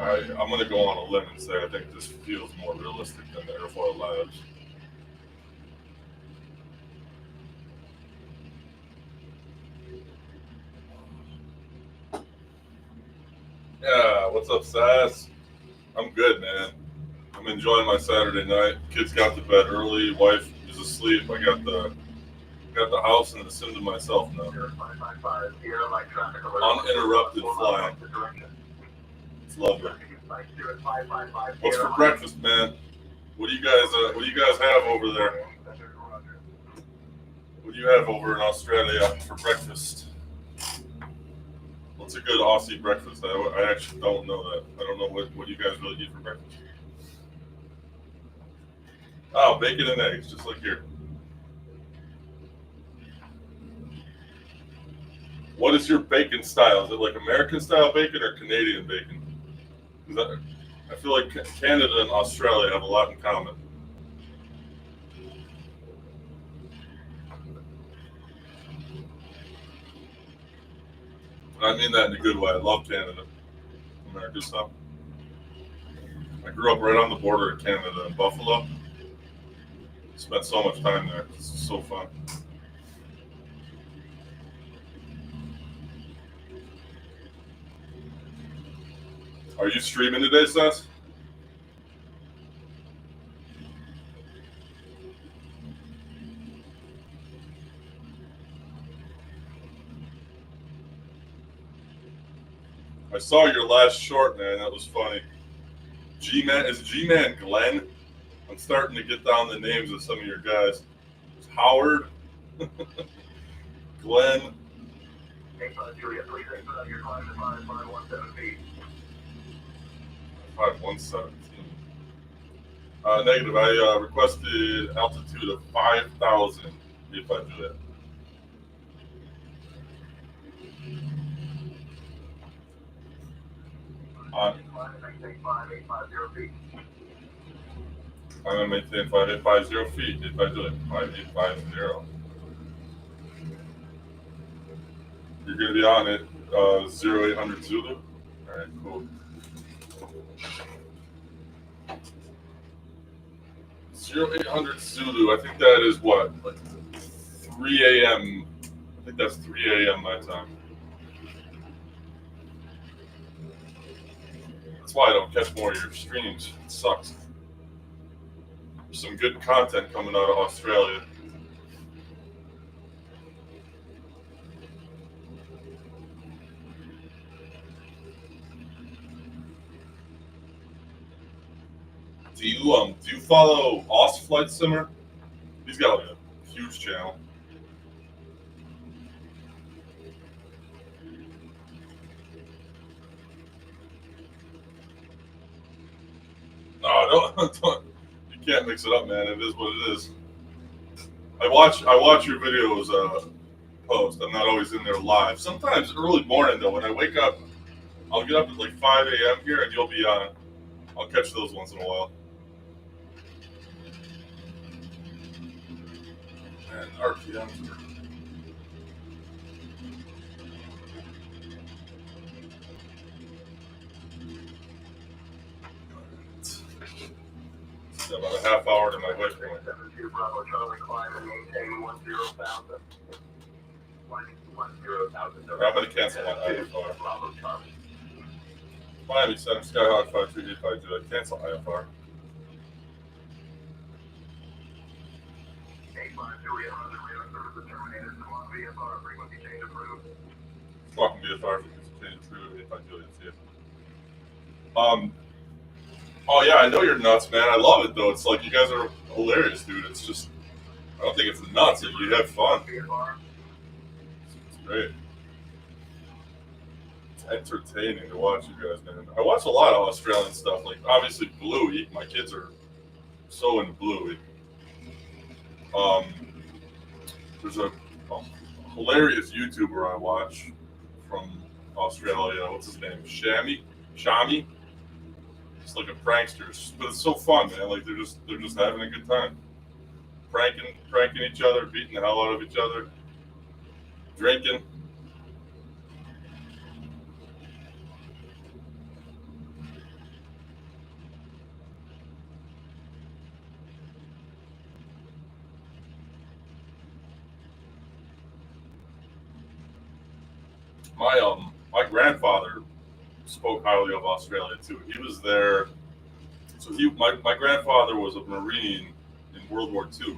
I'm going to go on a limb and say I think this feels more realistic than the Airfoil Labs. Yeah, what's up, Sass? I'm good, man. I'm enjoying my Saturday night. Kids got to bed early. Wife is asleep. I got the house and the sim to myself now. Uninterrupted flying. It's lovely. What's for breakfast, man? What do you guys have over there? What do you have over in Australia for breakfast? What's a good Aussie breakfast? I actually don't know that. I don't know what you guys really eat for breakfast. Oh, bacon and eggs, just like here. What is your bacon style? Is it like American style bacon or Canadian bacon? Because I feel like Canada and Australia have a lot in common. And I mean that in a good way. I love Canada. American stuff. I grew up right on the border of Canada in Buffalo. Spent so much time there. It's so fun. Are you streaming today, Seth? I saw your last short, man. That was funny. G-Man, is G-Man Glenn? I'm starting to get down the names of some of your guys. It's Howard, Glenn. Julia, please enter your climb to 5517 feet. 5117. Negative. I requested altitude of 5,000. 85 Juliet. Climb to maintain 5850 feet. I'm going to maintain 5850 feet. 85 Juliet. 5850. You're going to be on it 0800 Zulu. All right, cool. 0800 Zulu. I think that is what? Like 3 a.m. I think that's 3 a.m. my time. That's why I don't catch more of your streams. It sucks. There's some good content coming out of Australia. Do you follow Oz Flight Simmer? He's got like a huge channel. No, don't. You can't mix it up, man. It is what it is. I watch your videos post. I'm not always in there live. Sometimes early morning though, when I wake up, I'll get up at like 5 a.m. here, and you'll be on. I'll catch those once in a while. And RPMs are. About a half hour to my way from it. 72 Bravo Charlie, climb and maintain 10,000. Climbing 10,000. I'm going to cancel my IFR. Bravo Charlie. Miami Center, Skyhawk 5385 Juliet. Cancel IFR. 85 Juliet, Roger, radar service terminated. Come on, VFR, frequency change approved. Welcome VFR, frequency change approved. 85 Juliet, see you. Oh yeah, I know you're nuts, man. I love it though. It's like you guys are hilarious, dude. It's just, I don't think it's nuts. You have fun. It's great. It's entertaining to watch you guys, man. I watch a lot of Australian stuff, like obviously Bluey. My kids are so into Bluey. There's a hilarious YouTuber I watch from Australia. What's his name? Shami. It's like a prankster, but it's so fun, man. Like they're just having a good time, pranking each other, beating the hell out of each other, drinking. My grandfather spoke highly of Australia too. He was there. So my grandfather was a Marine in World War II,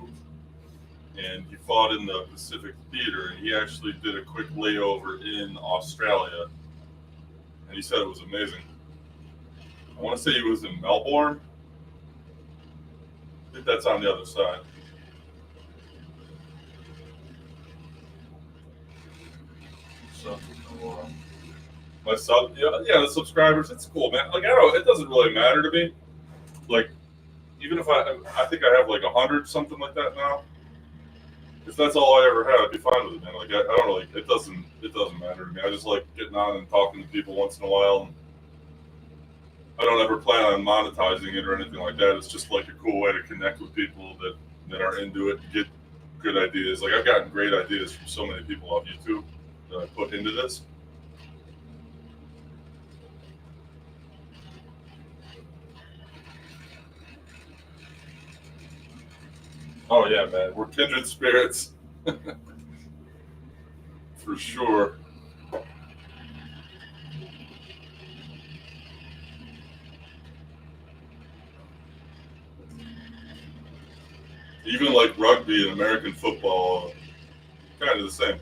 and he fought in the Pacific Theater. And he actually did a quick layover in Australia, and he said it was amazing. I want to say he was in Melbourne. I think that's on the other side. So. My the subscribers, it's cool, man. Like it doesn't really matter to me. Like, even if I think I have like 100 something like that now. If that's all I ever had, I'd be fine with it, man. Like I don't really, it doesn't matter to me. I just like getting on and talking to people once in a while. And I don't ever plan on monetizing it or anything like that. It's just like a cool way to connect with people that are into it, get good ideas. Like I've gotten great ideas from so many people off YouTube that I put into this. Oh yeah, man, we're kindred spirits, for sure. Even like rugby and American football, kind of the same.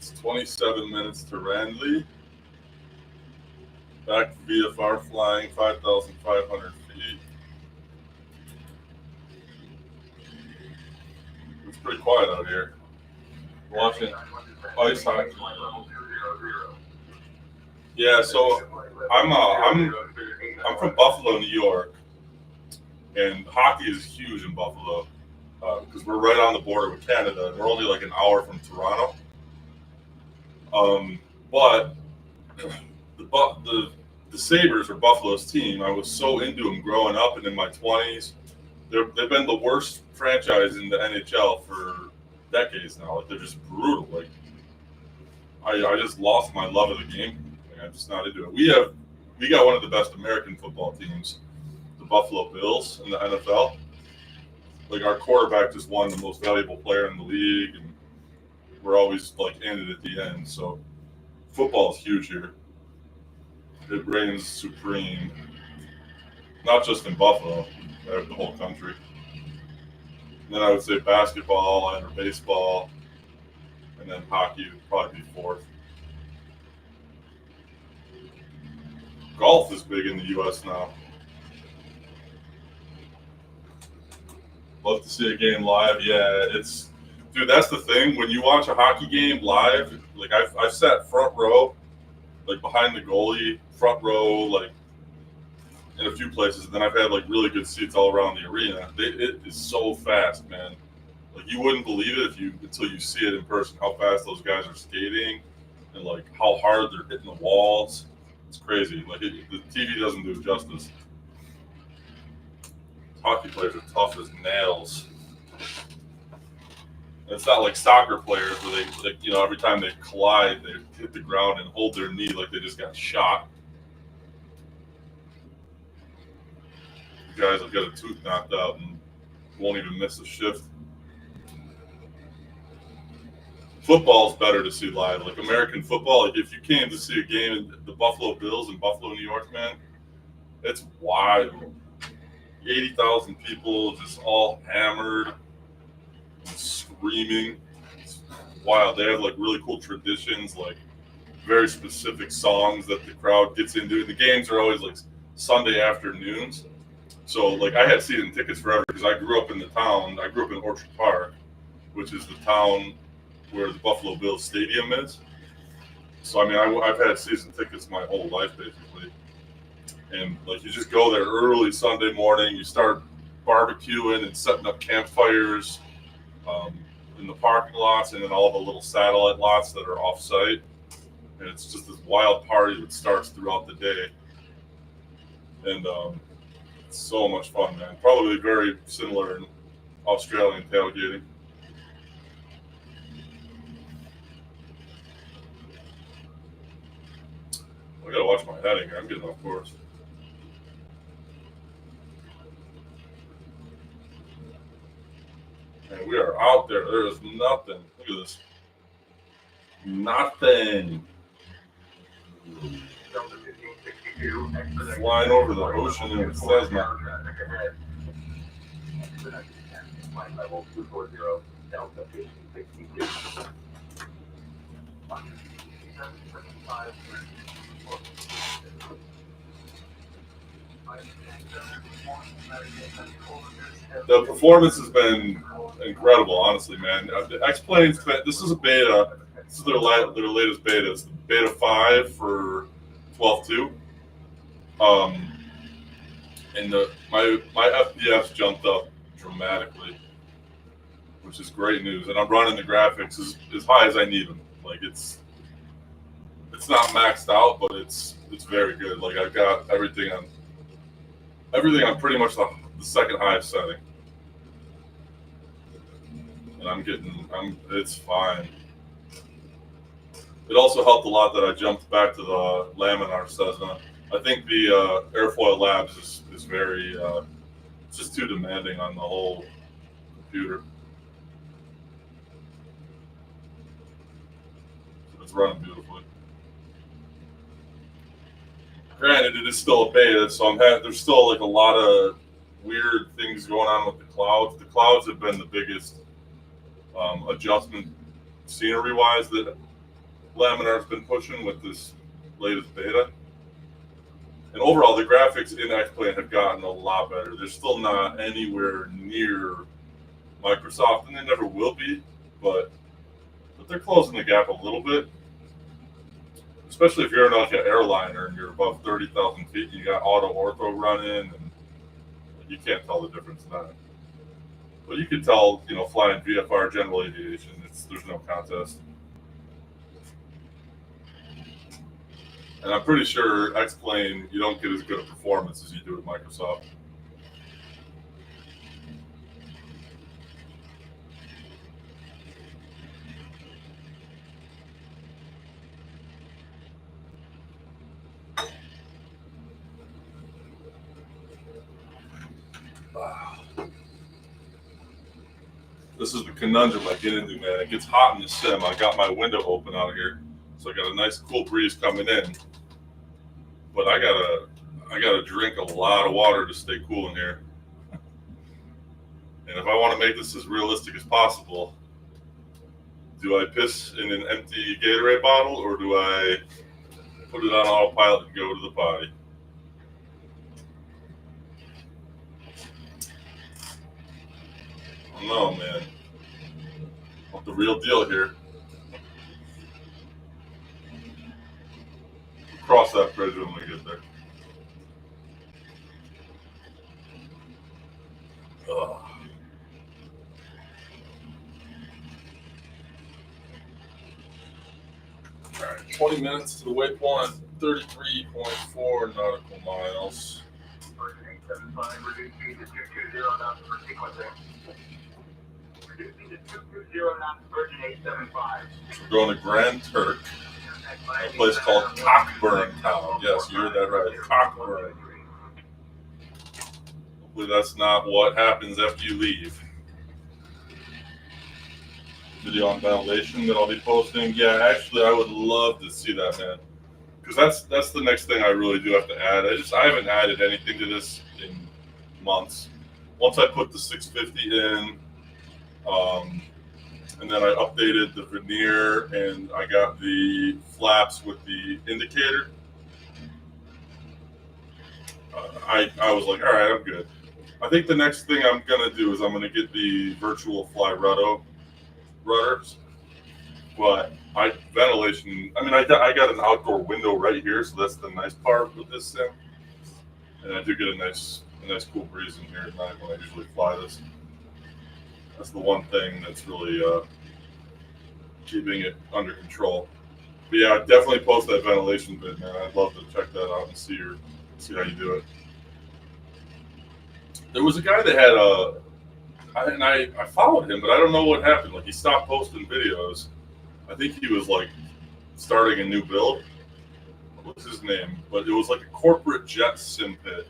It's 27 minutes to Randley. Back to VFR flying 5,500 feet. It's pretty quiet out here. Watching ice hockey. Yeah, so I'm from Buffalo, New York, and hockey is huge in Buffalo because we're right on the border with Canada, and we're only like an hour from Toronto. But the Sabres are Buffalo's team. I was so into them growing up and in my 20s. They've been the worst franchise in the NHL for decades now. Like, they're just brutal. Like, I just lost my love of the game. Like, I'm just not into it. We got one of the best American football teams, the Buffalo Bills in the NFL. Like, our quarterback just won the most valuable player in the league, and we're always like in it at the end. So football is huge here. It reigns supreme, not just in Buffalo, but the whole country. And then I would say basketball and baseball, and then hockey would probably be fourth. Golf is big in the U.S. now. Love to see a game live. Yeah, dude, that's the thing. When you watch a hockey game live, like I've sat front row, like behind the goalie, front row, like in a few places. And then I've had like really good seats all around the arena. It is so fast, man. Like, you wouldn't believe it until you see it in person, how fast those guys are skating and like how hard they're hitting the walls. It's crazy. Like, the TV doesn't do it justice. Hockey players are tough as nails. It's not like soccer players where they every time they collide, they hit the ground and hold their knee like they just got shot. Guys have got a tooth knocked out and won't even miss a shift. Football's better to see live. Like, American football, like, if you came to see a game in the Buffalo Bills in Buffalo, New York, man, it's wild. 80,000 people just all hammered and screaming. It's wild. They have like really cool traditions, like very specific songs that the crowd gets into. The games are always like Sunday afternoons. So like, I had season tickets forever because I grew up in the town. I grew up in Orchard Park, which is the town where the Buffalo Bills Stadium is. So I mean, I've had season tickets my whole life basically. And like, you just go there early Sunday morning. You start barbecuing and setting up campfires in the parking lots, and then all the little satellite lots that are off-site. And it's just this wild party that starts throughout the day. And it's so much fun, man. Probably very similar in Australian tailgating. I gotta watch my heading here. I'm getting off course. And we are out there. There is nothing. Look at this. Nothing. Flying over the ocean in a Cessna. Level 240, Delta 62. The performance has been incredible, honestly, man. The X-Plane's this is a beta. This is their latest beta. It's the beta 5 for 12.2. And my FPS jumped up dramatically, which is great news. And I'm running the graphics as high as I need them. Like, it's not maxed out, but it's very good. Like, I've got everything on pretty much the second highest setting. And it's fine. It also helped a lot that I jumped back to the Laminar Cessna. I think the Airfoil Labs is very, it's just too demanding on the whole computer. It's running beautifully. Granted, it is still a beta, so there's still like a lot of weird things going on with the clouds. The clouds have been the biggest adjustment scenery-wise that Laminar's been pushing with this latest beta. And overall, the graphics in X-Plane have gotten a lot better. They're still not anywhere near Microsoft, and they never will be, but they're closing the gap a little bit. Especially if you're in like an airliner and you're above 30,000 feet, you got auto ortho running, and you can't tell the difference in that. But you can tell, flying VFR general aviation, there's no contest. And I'm pretty sure X-Plane, you don't get as good a performance as you do with Microsoft. This is the conundrum I get into, man. It gets hot in the sim. I got my window open out here, so I got a nice cool breeze coming in. But I gotta drink a lot of water to stay cool in here. And if I want to make this as realistic as possible, do I piss in an empty Gatorade bottle, or do I put it on autopilot and go to the potty? I don't know, man. I want the real deal here. We'll cross that bridge when we get there. Ugh. All right, 20 minutes to the waypoint, 33.4 nautical miles. Version 875, reduce speed to 220 knots for sequencing. Reduce speed to 220 knots, version 875. We're going to Grand Turk, a place called Cockburn Town. Yes, you heard that right, Cockburn. Hopefully that's not what happens after you leave. Video on ventilation that I'll be posting. Yeah, actually, I would love to see that, man. Because that's the next thing I really do have to add. I haven't added anything to this in months. Once I put the 650 in, and then I updated the veneer, and I got the flaps with the indicator. I was like, all right, I'm good. I think the next thing I'm gonna do is I'm gonna get the virtual fly rudders, but ventilation. I mean, I got an outdoor window right here, so that's the nice part with this sim, and I do get a nice cool breeze in here at night when I usually fly this. That's the one thing that's really keeping it under control. But yeah, definitely post that ventilation vid, man. I'd love to check that out and see how you do it. There was a guy that had I followed him, but I don't know what happened. Like, he stopped posting videos. I think he was like starting a new build. What's his name? But it was like a corporate jet sim pit.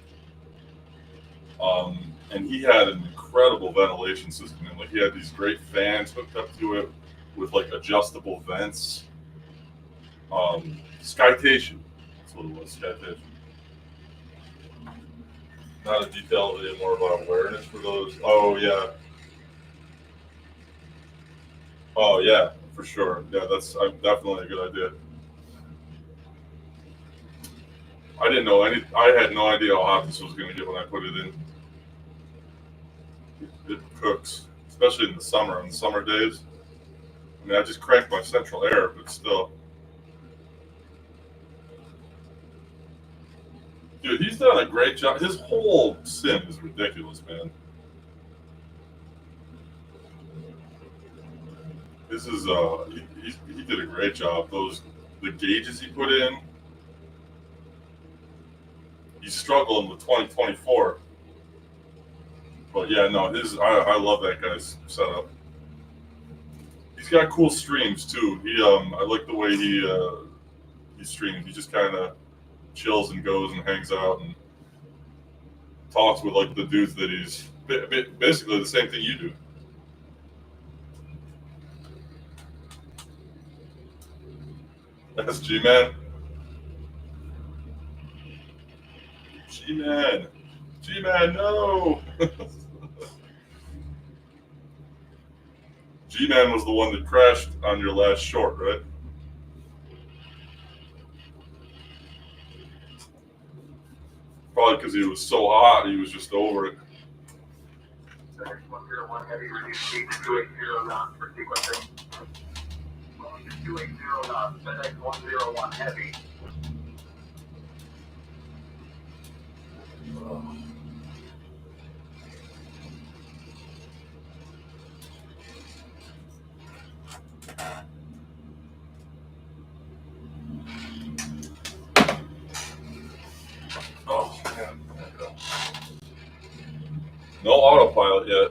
And he had an incredible ventilation system. And like, he had these great fans hooked up to it with like adjustable vents. Skytation. That's what it was, Skytation. Not a detailed video, more about awareness for those. Oh yeah. Oh yeah, for sure. Yeah, that's definitely a good idea. I didn't know I had no idea how hot this was going to get when I put it in. It cooks, especially in the summer, on the summer days. I mean, I just cranked my central air, but still. Dude, he's done a great job. His whole sim is ridiculous, man. This is he did a great job. The gauges he put in. He's struggling with 2024. But yeah, no, I love that guy's setup. He's got cool streams too. I like the way he streams. He just kind of chills and goes and hangs out and talks with like the dudes that he's basically the same thing you do. That's G-Man. G-Man. G-Man, no! G-Man was the one that crashed on your last short, right? Probably because he was so hot, he was just over it. FedEx 101 Heavy, reduce speed to 280 knots for sequencing. Going to 280 knots, FedEx 101 Heavy. Oh, man. No autopilot yet.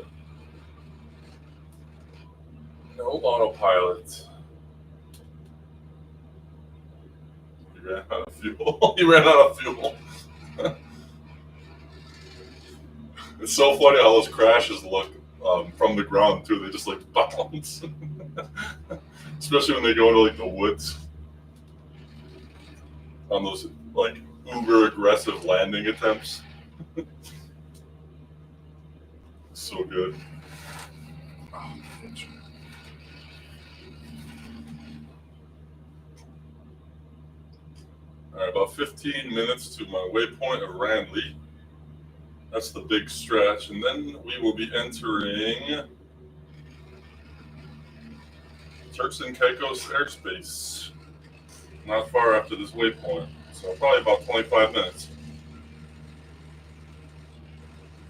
No autopilot. He ran out of fuel. He ran out of fuel. It's so funny how those crashes look from the ground too. They just like bounce, especially when they go into like the woods on those like uber aggressive landing attempts. So good. All right, about 15 minutes to my waypoint of Randley. That's the big stretch, and then we will be entering Turks and Caicos airspace. Not far after this waypoint, so probably about 25 minutes.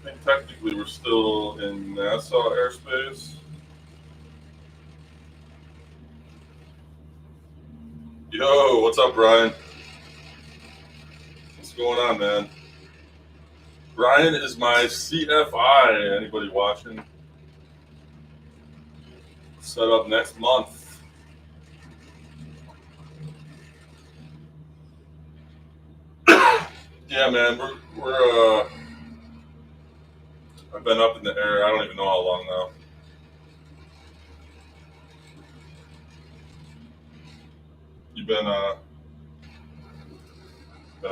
I think technically we're still in Nassau airspace. Yo, what's up, Brian? What's going on, man? Brian is my CFI. Anybody watching? Set up next month. Yeah, man, we're I've been up in the air. I don't even know how long now. You've been a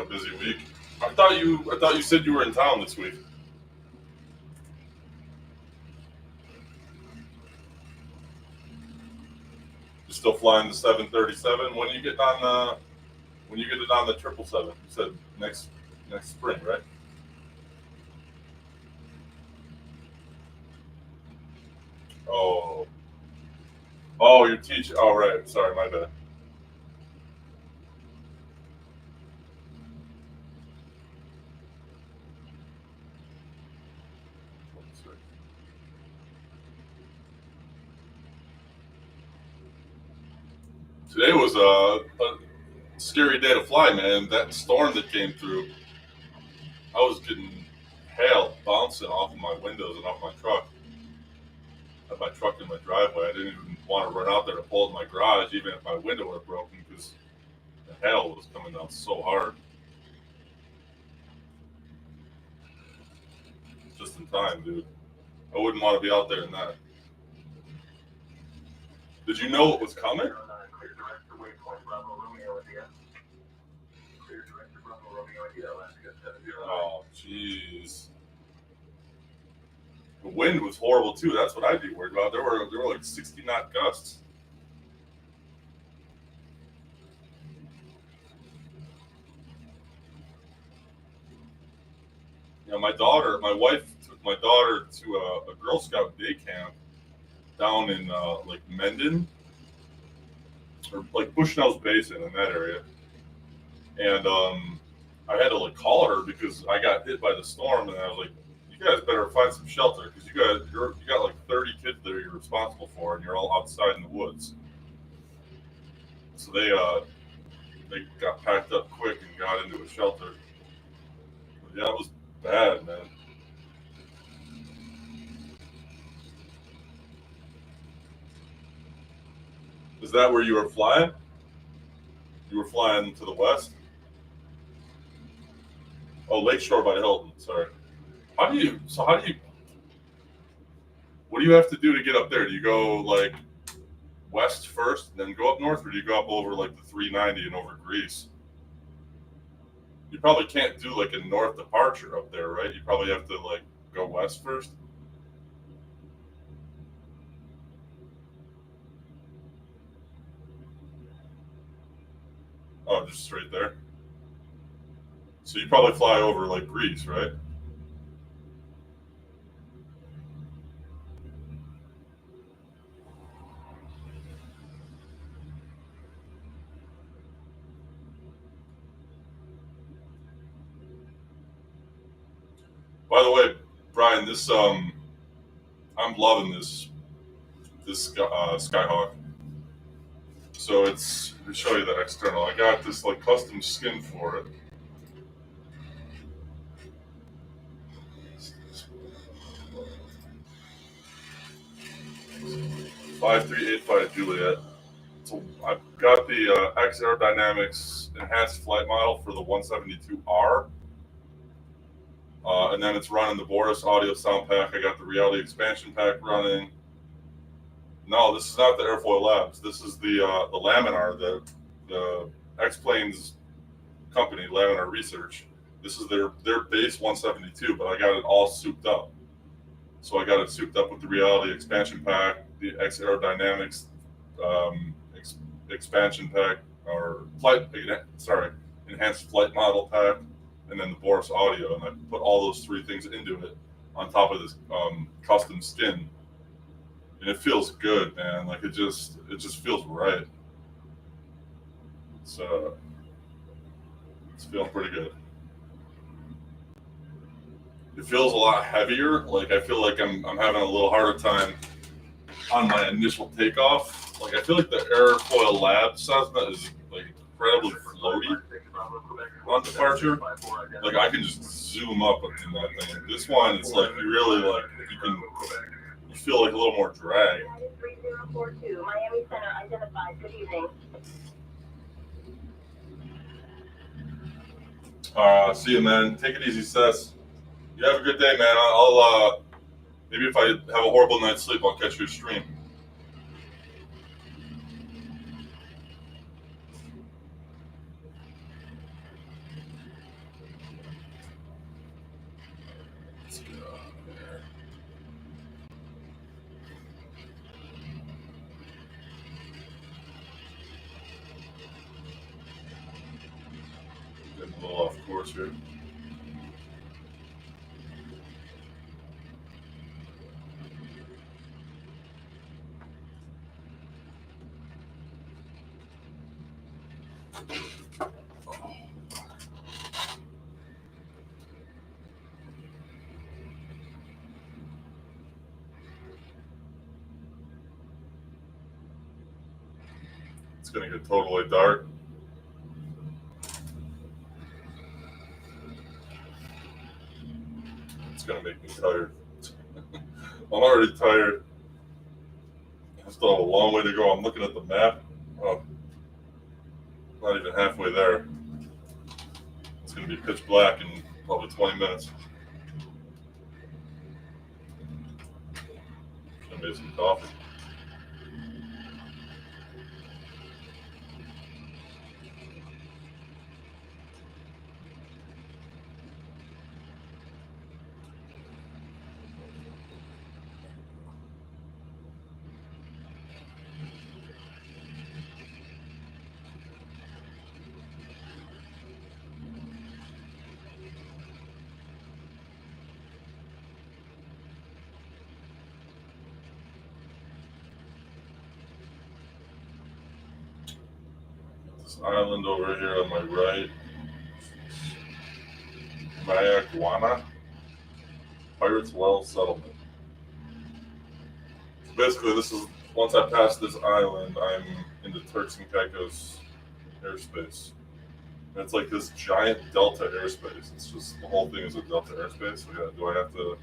busy week. I thought you said you were in town this week. You're still flying the 737. When you get on when you get it on the 777? You said next spring, right? Oh, you're teaching. Oh, right. Sorry, my bad. Today was a scary day to fly, man. That storm that came through, I was getting hail bouncing off of my windows and off my truck. I had my truck in my driveway. I didn't even want to run out there to pull it in my garage, even if my window were broken, because the hail was coming down so hard. Just in time, dude. I wouldn't want to be out there in that. Did you know it was coming? Clear direct to waypoint Bravo Romeo India. Clear direct to Bravo Romeo India, Alaska 70. Oh, jeez. The wind was horrible too. That's what I'd be worried about. There were like 60 knot gusts. You know, my wife took my daughter to a Girl Scout day camp down in like Mendon or like Bushnell's Basin in that area, and I had to like call her because I got hit by the storm, and I was like, "You guys better find some shelter because you got like 30 kids there you're responsible for, and you're all outside in the woods." So they got packed up quick and got into a shelter. But yeah, it was bad, man. Is that where you were flying? You were flying to the west? Oh, Lakeshore by Hilton. Sorry. What do you have to do to get up there? Do you go like west first, then go up north, or do you go up over like the 390 and over Greece? You probably can't do like a north departure up there, right? You probably have to like go west first. Oh, just straight there. So you probably fly over like Greece, right? By the way, Brian, this I'm loving this Skyhawk. So it's, let me show you the external. I got this like custom skin for it. (5385) Juliet. So I've got the X-aerodynamics enhanced flight model for the 172R. And then it's running the Boris audio sound pack. I got the reality expansion pack running. No, this is not the Airfoil Labs. This is the Laminar, the X-Planes company, Laminar Research. This is their base 172, but I got it all souped up. So I got it souped up with the reality expansion pack, the X-aerodynamics expansion pack, or enhanced flight model pack, and then the Boris audio, and I put all those three things into it on top of this custom skin, and it feels good, man. Like it just feels right. So it's feeling pretty good. It feels a lot heavier. Like I feel like I'm having a little harder time on my initial takeoff. Like I feel like the Airfoil Lab Cessna is like incredibly floaty on departure. Like I can just zoom up in that thing. This one, it's like you really like you feel like a little more drag. 3042, Miami Center identified. Good evening. See you, man. Take it easy, Sess. You have a good day, man. I'll maybe if I have a horrible night's sleep, I'll catch your stream. Let's get out of there. Getting a little off course here. It's gonna get totally dark. It's gonna make me tired. I'm already tired. I still have a long way to go. I'm looking at the map. Oh, not even halfway there. It's gonna be pitch black in probably 20 minutes. Gonna make some coffee. Island over here on my right. Mayaguana Pirates Well Settlement. So basically, this is once I pass this island, I'm into Turks and Caicos airspace. And it's like this giant delta airspace. It's just the whole thing is a delta airspace. So yeah, do I have to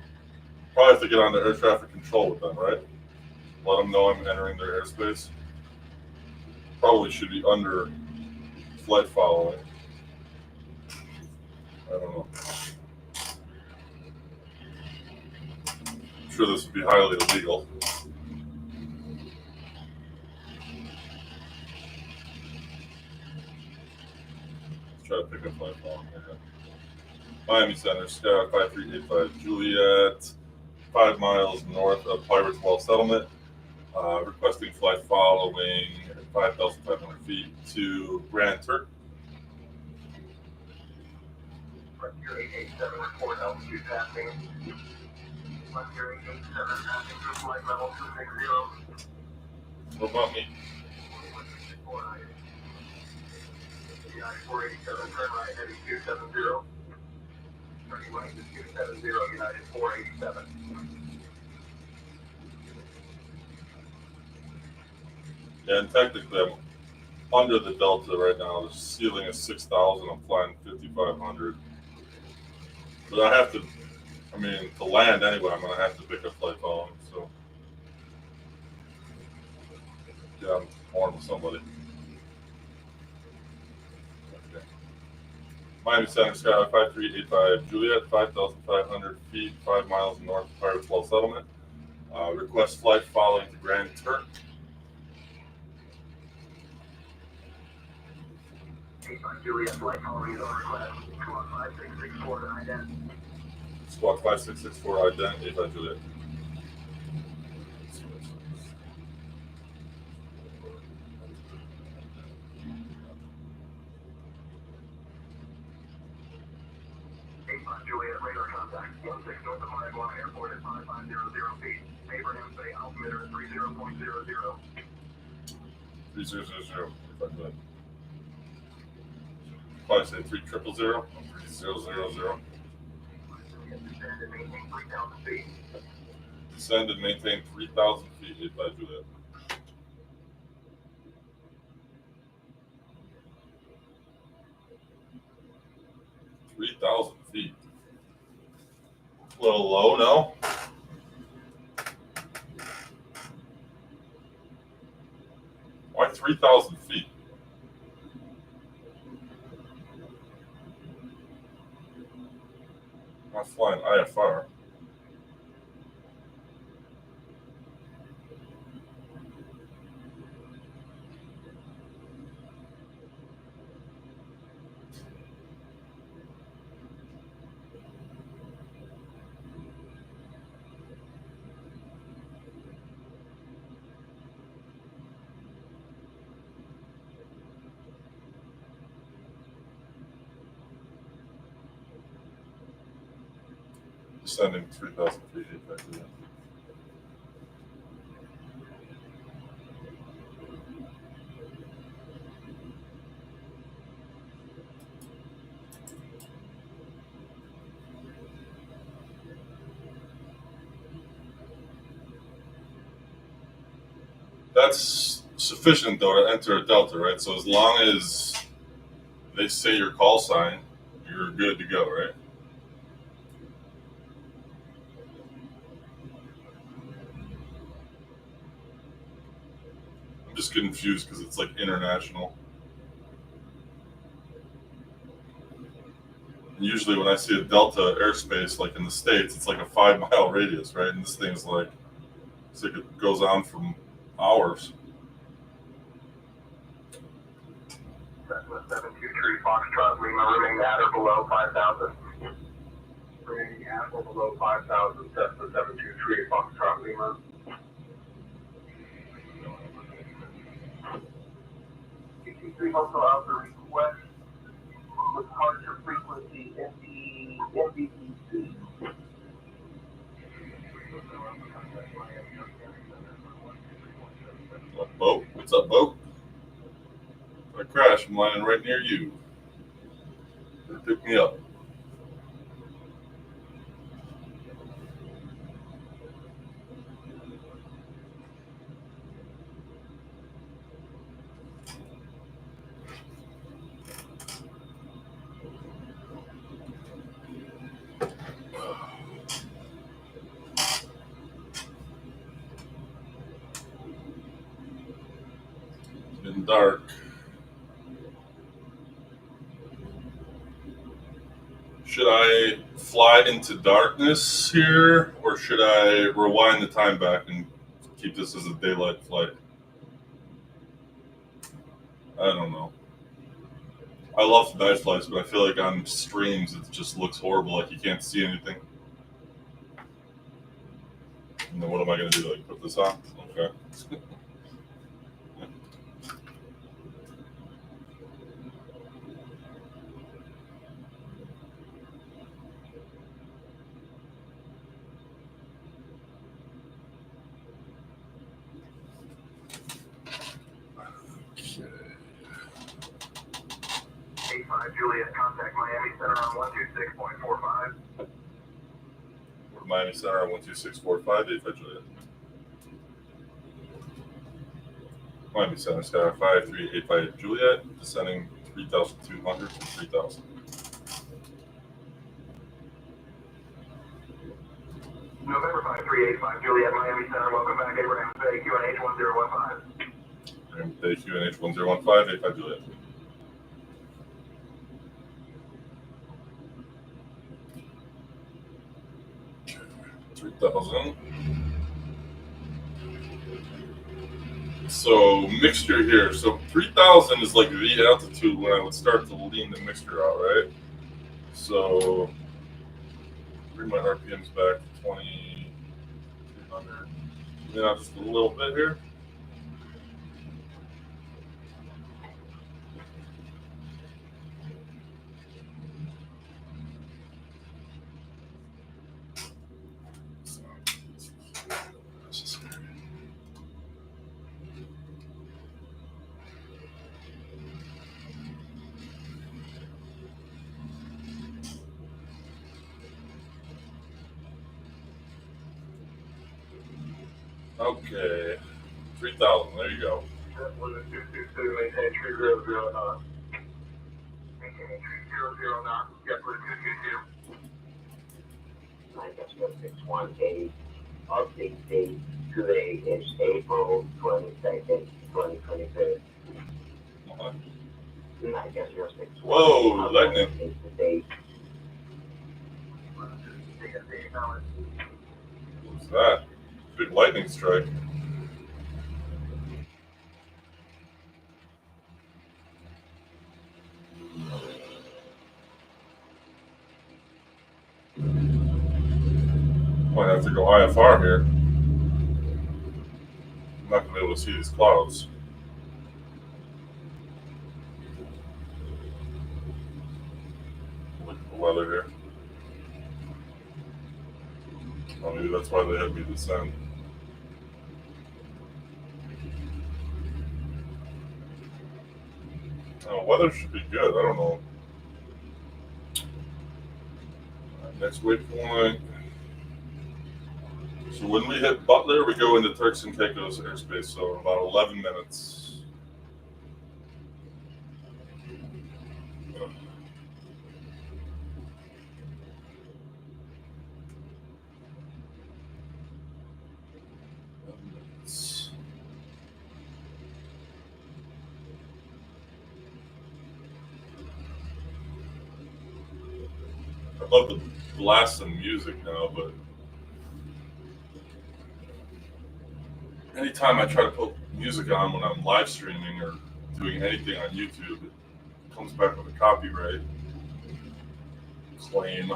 probably have to get on the air traffic control with them, right? Let them know I'm entering their airspace. Probably should be under flight following. I don't know. I'm sure this would be highly illegal. Let's try to pick up flight following. Okay. Miami Center, Skyhawk 5385 Juliet, 5 miles north of Pirates Well Settlement. Requesting flight following at 5,500 feet to Grand Turk. Frontier 887, report altitude passing. Frontier 887, passing through flight level 260. What about me? United 487, turn right heading 270. Turning right to 270, United 487. Yeah, and technically I'm under the Delta right now. The ceiling is 6,000. I'm flying 5,500. But I have to, to land anyway, I'm going to have to pick up flight following. So, yeah, I'm on with somebody. Okay. Miami Center, Skyhawk 5385 Juliet, 5,500 feet, 5 miles north of Pirates Well Settlement. Request flight following to Grand Turk. Juliet, flight following your request. Squawk 5664 to ident. Squawk 5664 ident, 85 Juliet. Juliet, radar contact. 16 north of Miami Airport at 5500 feet. Abraham Bay altimeter 30.00. 3000. Probably say 3000. 3000. Descend and maintain 3,000 feet. Descend and maintain 3,000 feet. 85 Juliet. feet. A little low, no? Why 3,000 feet? I'm flying IFR. Descending 3,000 feet, effectively. That's sufficient, though, to enter a delta, right? So as long as they say your call sign, you're good to go, right? I'm just confused because it's like international. And usually when I see a delta airspace, like in the States, it's like a 5-mile radius, right? And this thing's like, it's like it goes on from hours. Cessna 723 Foxtrot Lima, remaining at or below 5,000. Remaining at or below 5,000, Cessna 723 Foxtrot Lima. ATC Hotel Alpha request departure frequency NBEC. Boat? What's up, boat? If I crash, I'm landing right near you. Better pick me up. It's been dark. Should I fly into darkness here, or should I rewind the time back and keep this as a daylight flight? I don't know. I love night flights, but I feel like on streams it just looks horrible, like you can't see anything. And then what am I going to do? Like put this on? Okay. A5 Juliet, contact Miami Center on 126.45. Miami Center on 12645, A5 Juliet. Miami Center, Skyhawk 5385 Juliet, descending 3,200 to 3,000. November 5385 Juliet, Miami Center, welcome back, Abraham Bay, QNH 1015. Abraham Bay, QNH 1015, A5 Juliet. Okay, 3,000. So mixture here. So 3,000 is like the altitude when I would start to lean the mixture out, right? So bring my RPMs back to 2,200. Lean out just a little bit here. Okay, 3,000. There you go. Was it 222, maintain 300 knots. Maintain 300 knots, yeah, for the 222. 961K, update date today is April 22nd, 2023. Uh-huh. 961. Whoa, lightning. Is the date. What's that? Big lightning strike. Might have to go IFR here. I'm not gonna be able to see these clouds. Look at the weather here. Oh, maybe that's why they had me descend. Oh, weather should be good. I don't know. Next waypoint. So when we hit Butler, we go into Turks and Caicos airspace. So in about 11 minutes. I'd love to blast some music now, but anytime I try to put music on when I'm live streaming or doing anything on YouTube, it comes back with a copyright claim.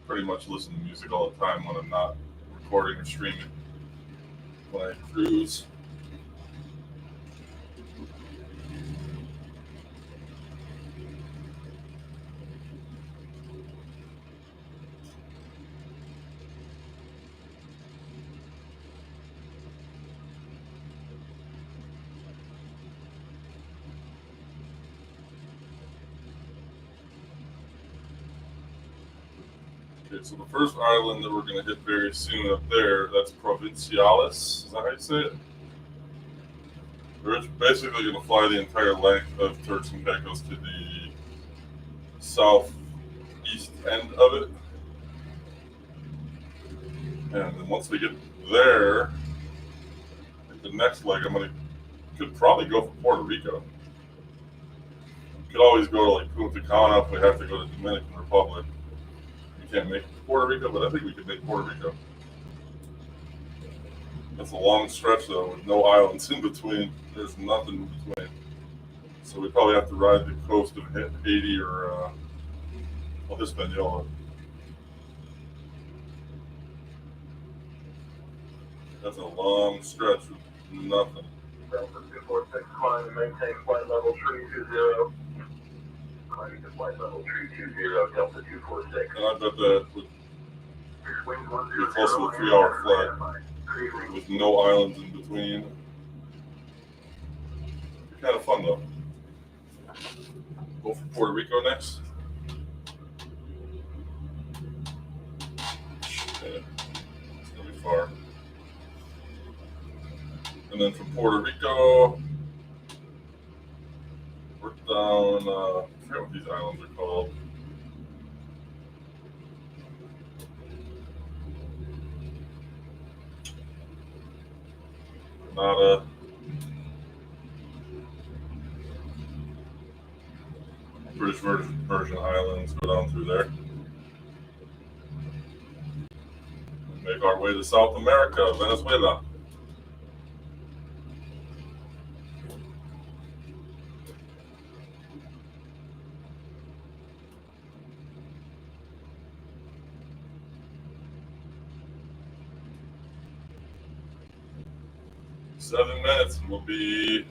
Pretty much listen to music all the time when I'm not recording or streaming. When I cruise. Okay, so the first island that we're going to hit very soon up there, that's Provincialis. Is that how you say it? We're basically going to fly the entire length of Turks and Caicos to the southeast end of it. And then once we get there, like the next leg, could probably go for Puerto Rico. We could always go to like Punta Cana if we have to go to Dominican Republic. We can't make Puerto Rico, but I think we could make Puerto Rico. That's a long stretch though, with no islands in between. There's nothing in between. So we probably have to ride the coast of Haiti or Hispaniola. That's a long stretch with nothing. Delta 246, climb and maintain flight level 320. climbing to flight level 320, Delta 246. And I bet that would be close to a 3-hour flight with no islands in between. Kind of fun though. Go for Puerto Rico next. Yeah, it's gonna be far. And then from Puerto Rico, we're down. I forget what these islands are called. Grenada. British Virgin Islands, go down through there. Make our way to South America, Venezuela. Seven minutes and we'll be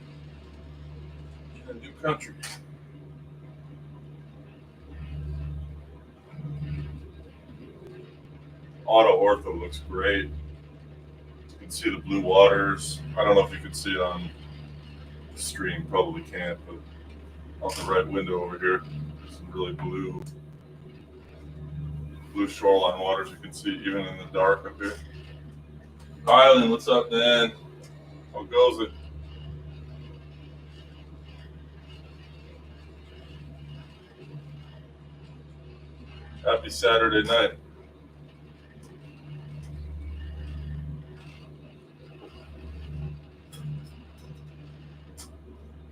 in a new country. Auto Ortho looks great. You can see the blue waters. I don't know if you can see it on the stream, probably can't, but out the right window over here, some really blue shoreline waters you can see even in the dark up here. Island, what's up, man? How goes it? Happy Saturday night.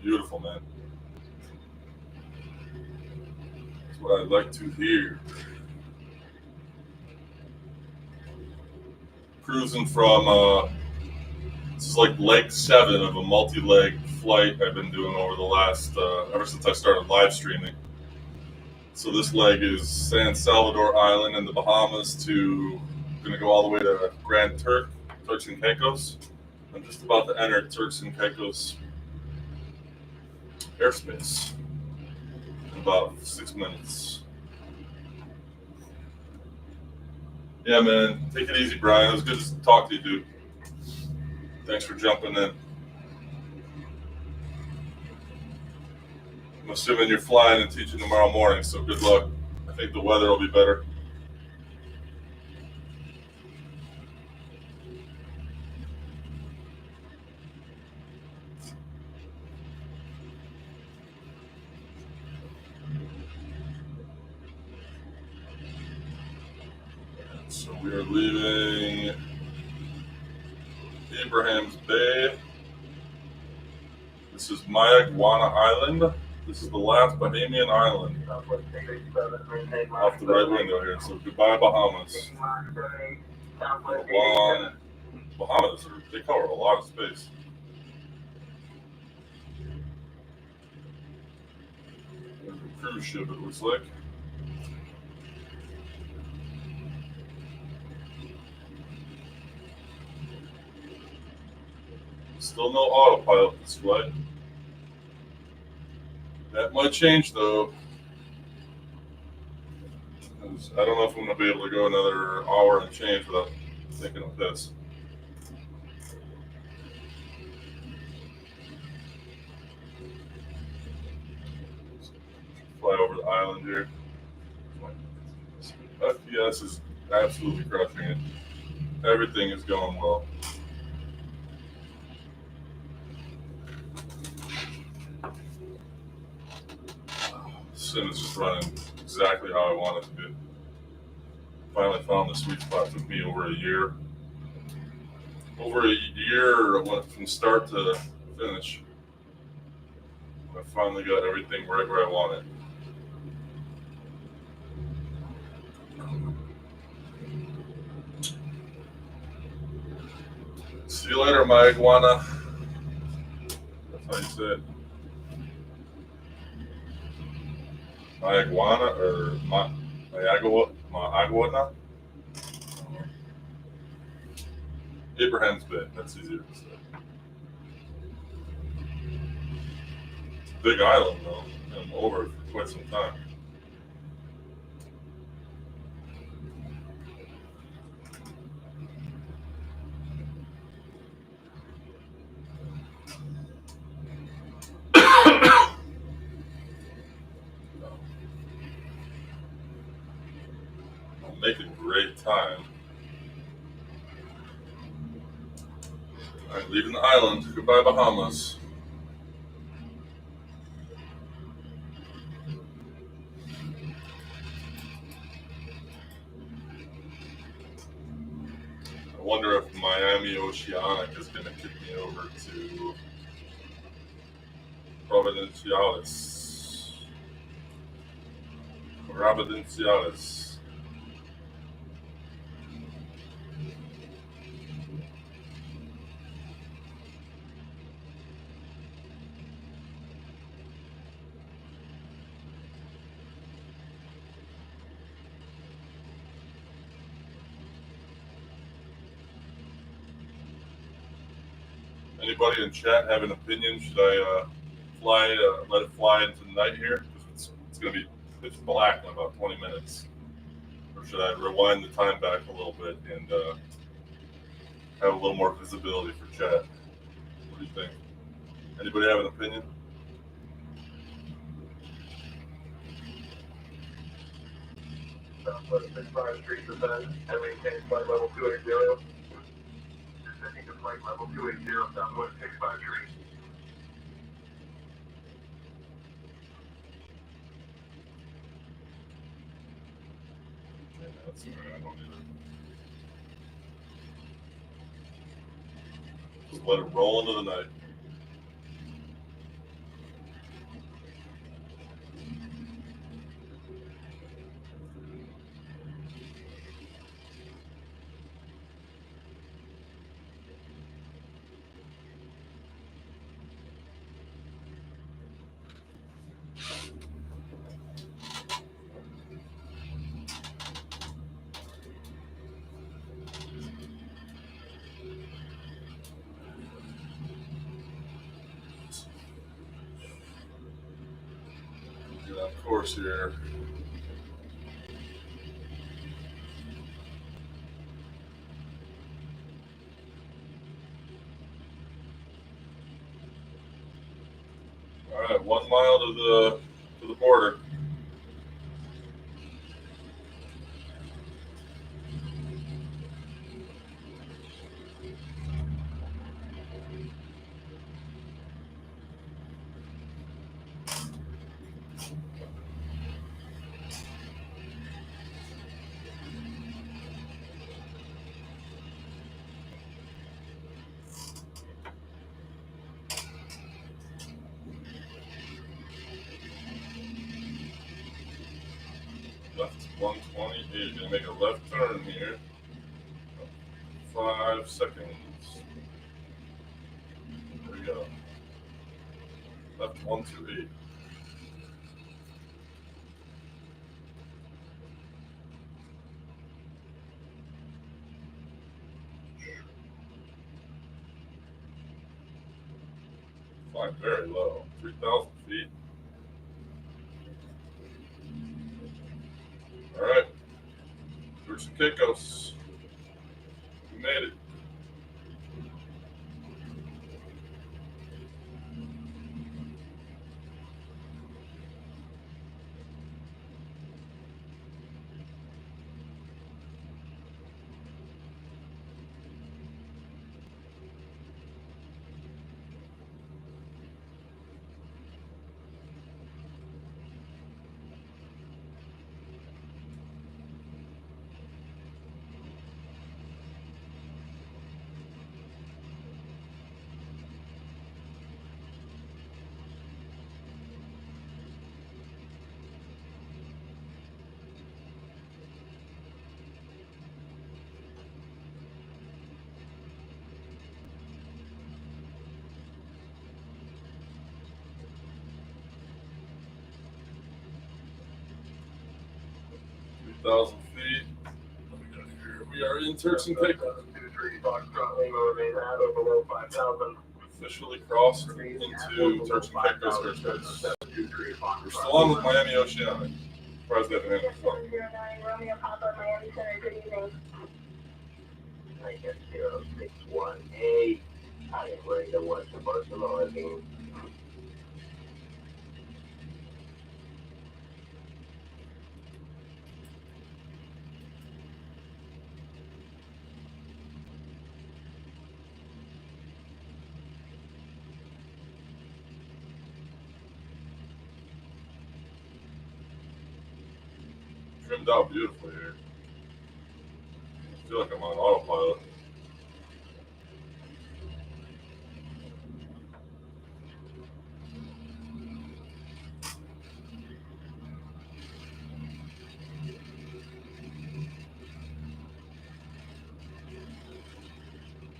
Beautiful, man. That's what I'd like to hear. Cruising from, this is like leg 7 of a multi-leg flight I've been doing over the last, ever since I started live streaming. So this leg is San Salvador Island in the Bahamas to, going to go all the way to Grand Turk, Turks and Caicos. I'm just about to enter Turks and Caicos airspace in about 6 minutes. Yeah, man. Take it easy, Brian. It was good to talk to you, dude. Thanks for jumping in. I'm assuming you're flying and teaching tomorrow morning, so good luck. I think the weather will be better. So we are leaving Abraham's Bay. This is Mayaguana Island. This is the last Bahamian island. Off the right window here. So goodbye, Bahamas. Long Bahamas, they cover a lot of space. There's a cruise ship, it looks like. Still no autopilot this flight. That might change though. I don't know if I'm going to be able to go another hour and change without thinking of this. Fly over the island here. FPS is absolutely crushing it. Everything is going well. Sim is just running exactly how I want it to be. Finally found the sweet spot. Took me over a year. Over a year, I went from start to finish. I finally got everything right where I want it. See you later, my iguana. That's how you say it. My iguana or my iguana? Abraham's Bay. That's easier to say. Big island though. I'm over it for quite some time. I'm making great time. I'm leaving the island. Goodbye, Bahamas. I wonder if Miami Oceanic is going to kick me over to Providenciales. Anybody in chat have an opinion? Should I let it fly into the night here? Because it's going to be pitch black in about 20 minutes. Or should I rewind the time back a little bit and have a little more visibility for chat? What do you think? Anybody have an opinion? Southwest 65-3%, and maintain flight level 280. Descending to flight level 280, Southwest 653. Okay, that's all right. I don't need it. Just let it roll into the night. Get on course here. All right, 1 mile to the border. Left 128. Gonna make a left turn here. 5 seconds. There we go. Left 128. Flying very low. 3,000 feet. All right. Turks and Caicos. We made it. Thousand feet. What we got here? We are in Turks and Caicos. 23, Foxtrot Lima, remain at or below 5,000. officially crossed into Turks and Caicos airspace. We're still on with Miami Oceanic. Surprised they haven't handled it. 709 Romeo Papa, Miami Center, good evening. Tiger 061A. I am ready to watch the Barcelona game. Trimmed out beautifully here. I feel like I'm on autopilot.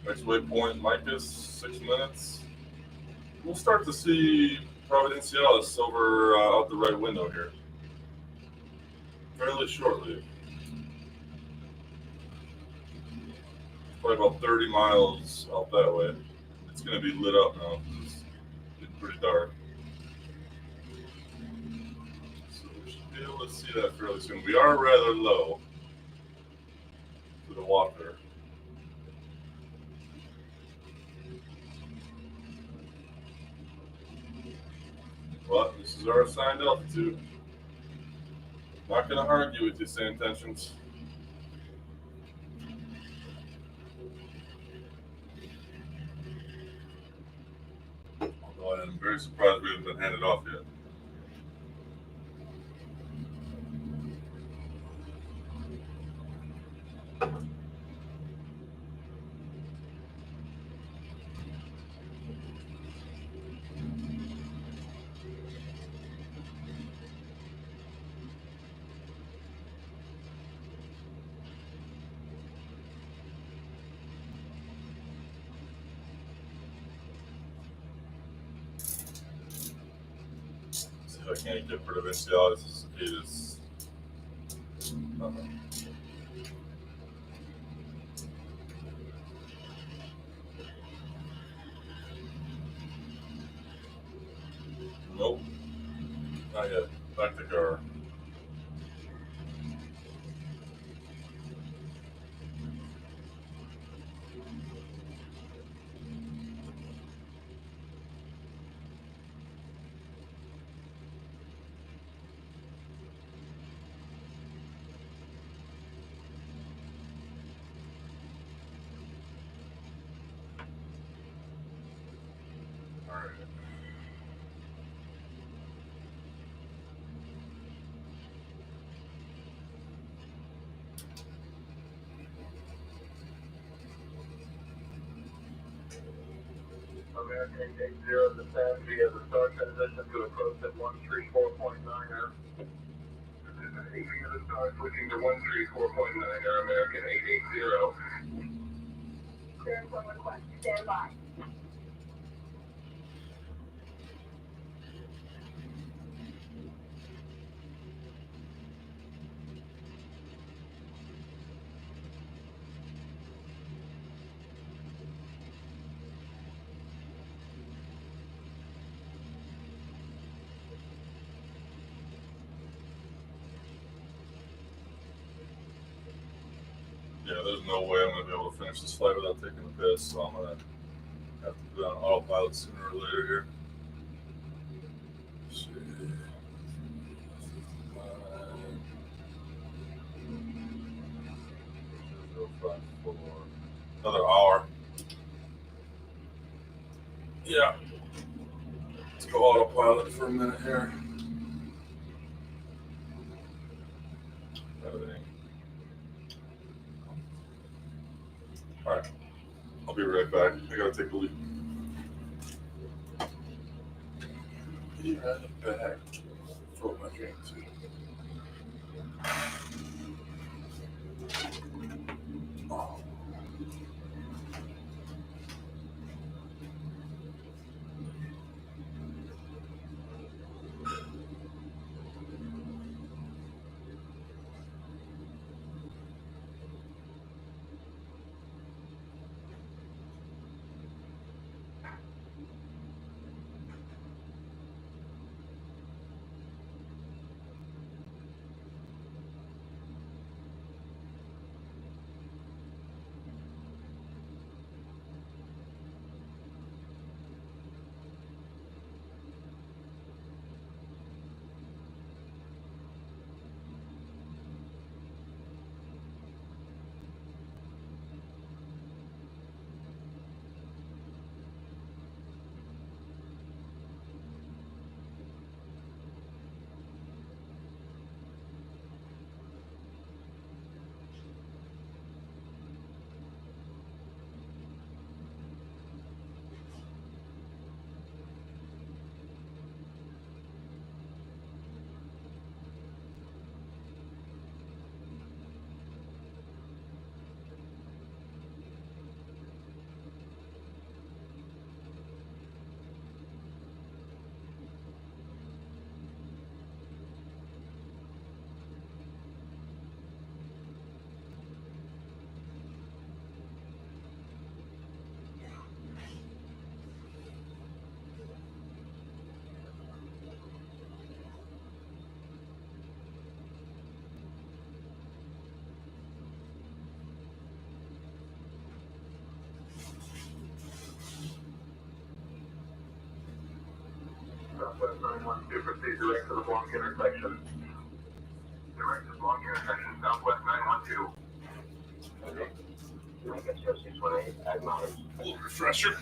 Next waypoint, Micus, 6 minutes. We'll start to see Providenciales over out the right window here fairly shortly. Probably about 30 miles out that way. It's going to be lit up now. It's getting pretty dark. So we should be able to see that fairly soon. We are rather low to the water. But this is our assigned altitude. Not going to argue with you, same intentions. Although I'm very surprised we haven't been handed off yet. See if I can't get Providenciales. Is nope, not yet. Back to car. All right. American 80 descend via the start transition to approach at 134.9. Via the start switching to 134.9, American 880. Clearance on request, stand by. Yeah, there's no way I'm going to be able to finish this flight without taking a piss, so I'm going to have to put on autopilot sooner or later here. Let's see. 054. Another hour. Yeah. Let's go autopilot for a minute here. Everything. All right. I'll be right back. I gotta take a leak. Be right back. Throw my drink too. Oh. Southwest 912, proceed direct to the Blanc intersection. Direct to Blanc intersection, Southwest 912. Okay. Mega 0618, acknowledge. A little refresher.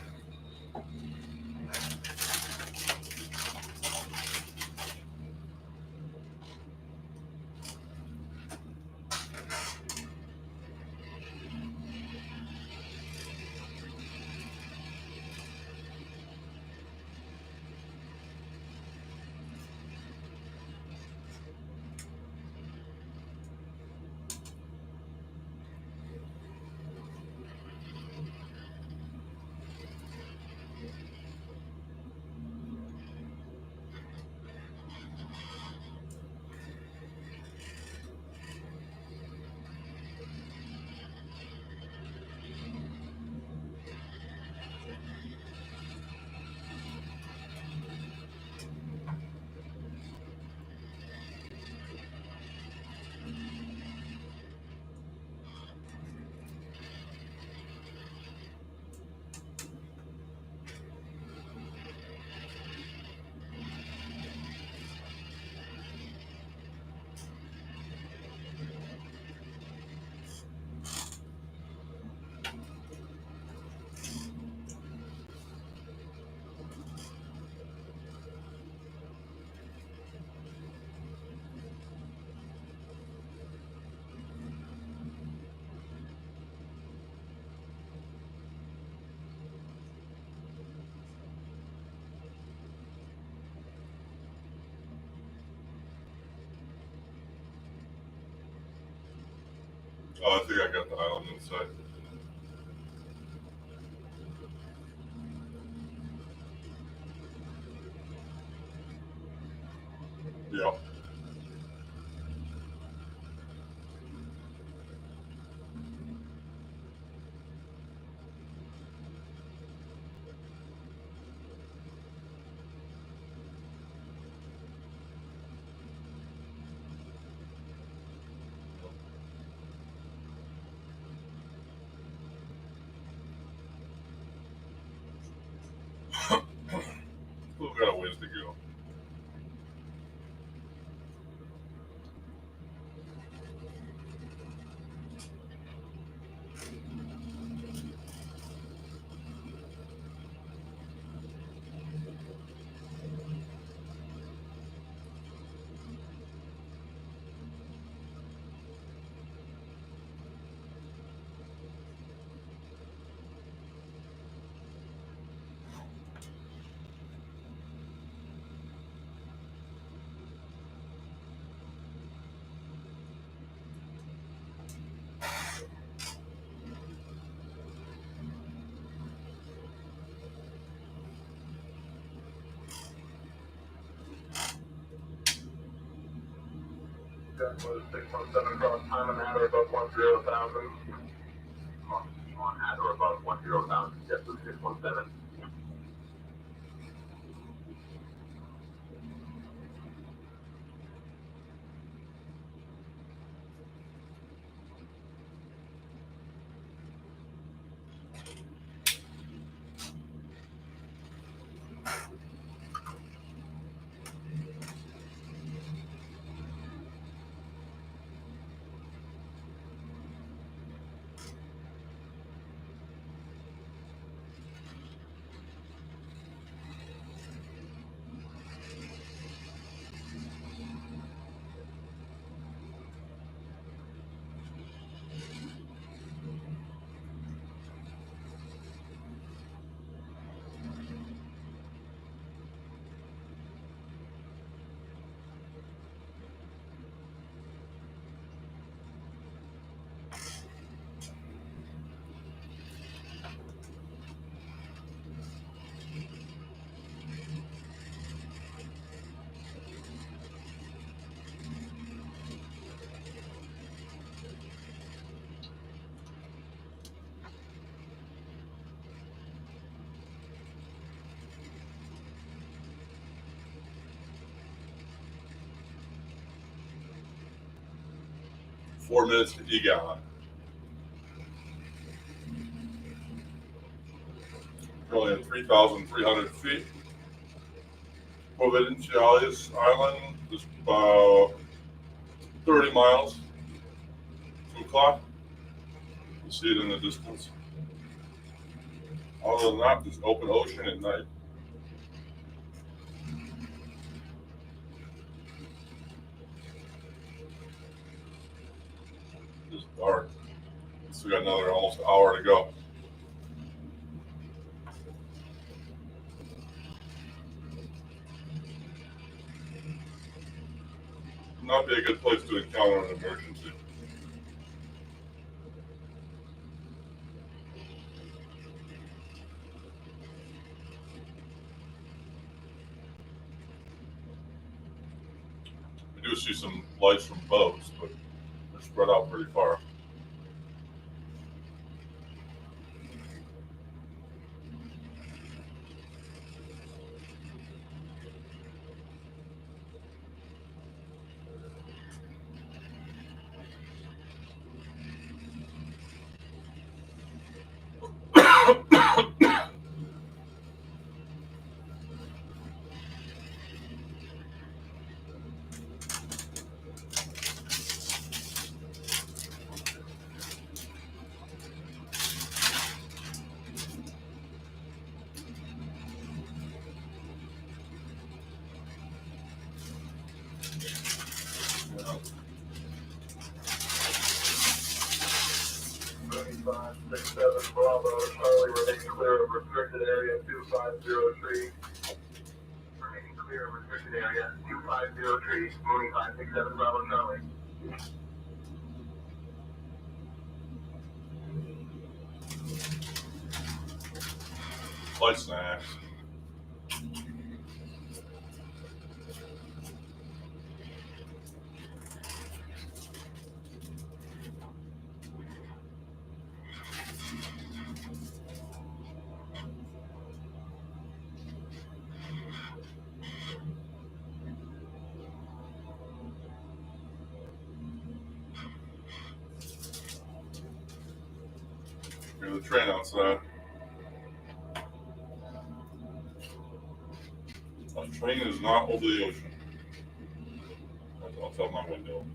Oh, I think I got the island inside. Yeah. Still got a ways to go. That was 617 cross time and at or above 10,000. On at or above 10,000, just with 617. Four minutes to EGON. Only at 3,300 feet. Provinciales Island is about 30 miles. 2 o'clock. You see it in the distance. Other than that, just open ocean at night. It's dark. So we got another almost hour to go. Not be a good place to encounter an emergency. We do see some lights from boats, but they're spread out pretty far. Yeah. 3567 Bravo, Charlie, remain clear of restricted area 2503. Remaining clear of restricted area 2503, moving 567 Bravo, Charlie. Light snacks. Here's the train outside. A train is not over the ocean. That's outside my window.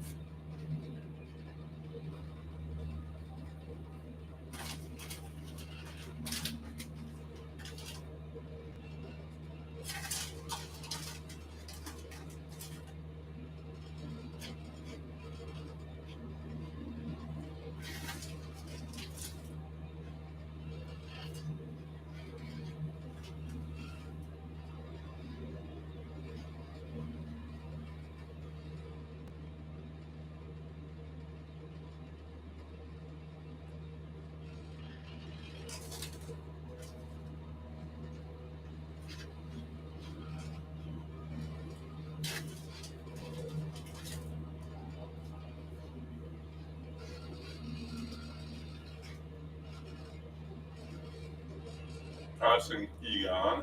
Passing Egon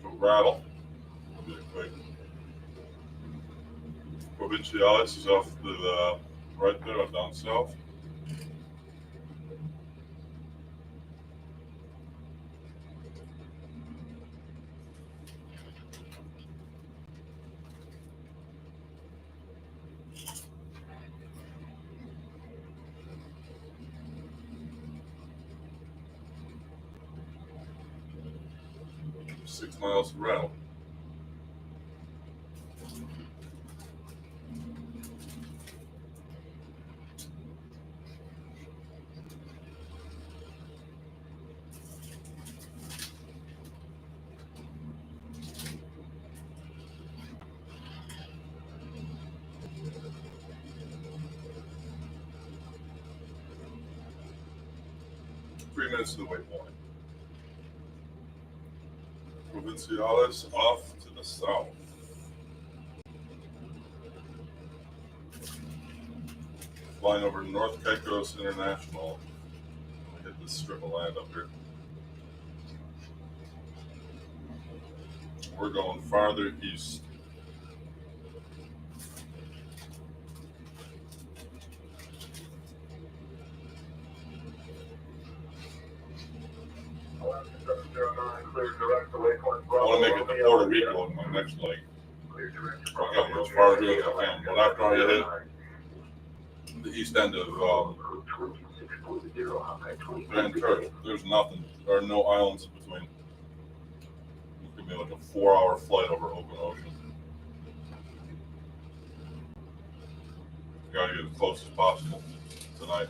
to Rattle. Really quick. Provinciales is off to the right there, down south. Six miles to Rattle. Three minutes to the waypoint. Provinciales off to the south. Flying over North Caicos International. Let me hit this strip of land up here. We're going farther east. Alaska 7 109, clear direct to waypoint I Bravo. want to make it to Puerto Rico in my next leg. Clear direct to So I Bravo. got as far as I can. But after I hit the east end of Grand Turk, there's nothing. There are no islands in between. It's gonna be like a 4-hour flight over open ocean. Gotta get as close as possible tonight.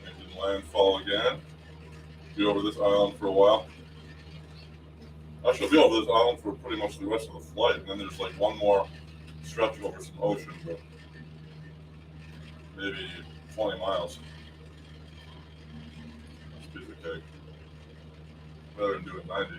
Making landfall again. Be over this island for a while. I should be over this island for pretty much the rest of the flight, and then there's like one more stretch over some ocean, but maybe 20 miles. That's a piece of cake. Better than doing 90.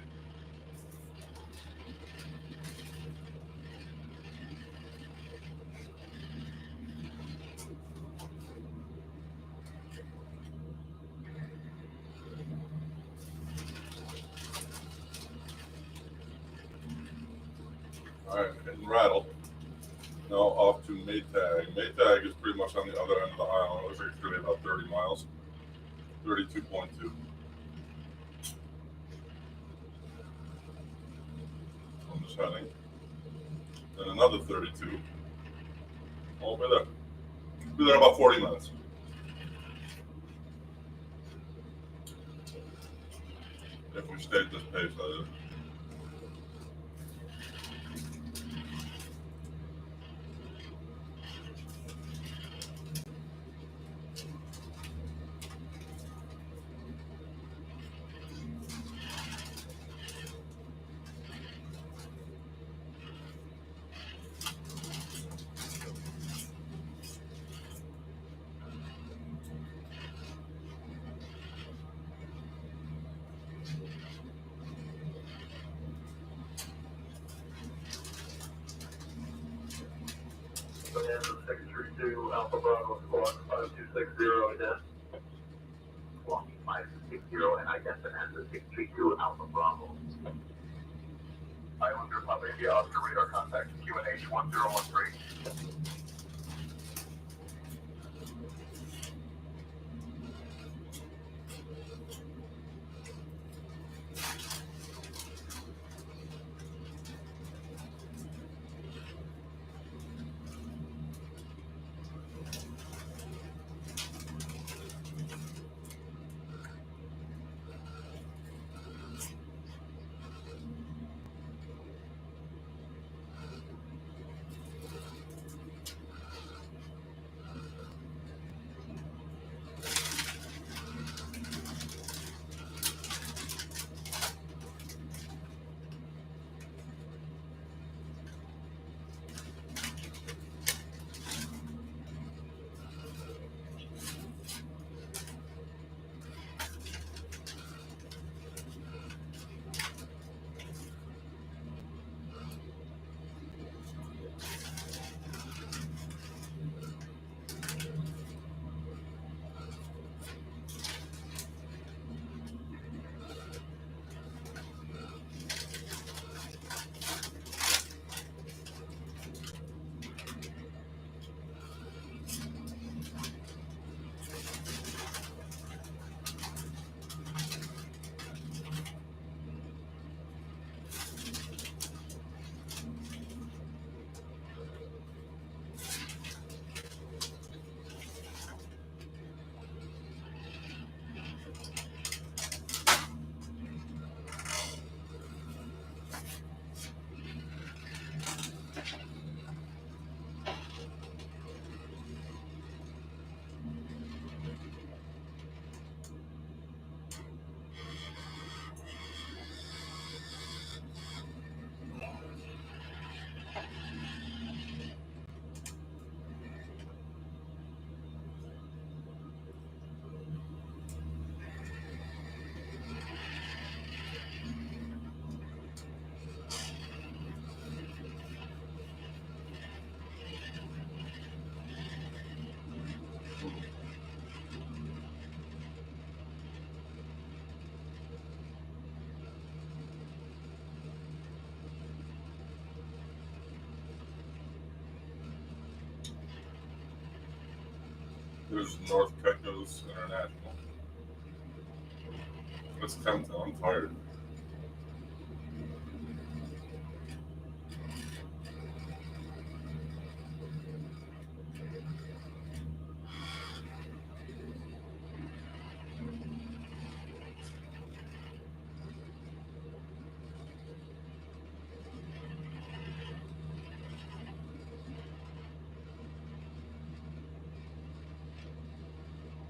Alright, hitting rattle. Now off to Maytag. Maytag is pretty much on the other end of the island. It looks like it's going to be about 30 miles. 32.2. On this heading. Then another 32. All the way there. Be there in about 40 minutes. If we stay at this pace, that is. Fernando 632, Alpha Bravo Squawk 5260, again. Squawk 560 and identify Fernando 632 Alpha Bravo. Island Republic, Oscar radar contact, QNH 1013. There's North Caicos International. It's 10 till I'm tired.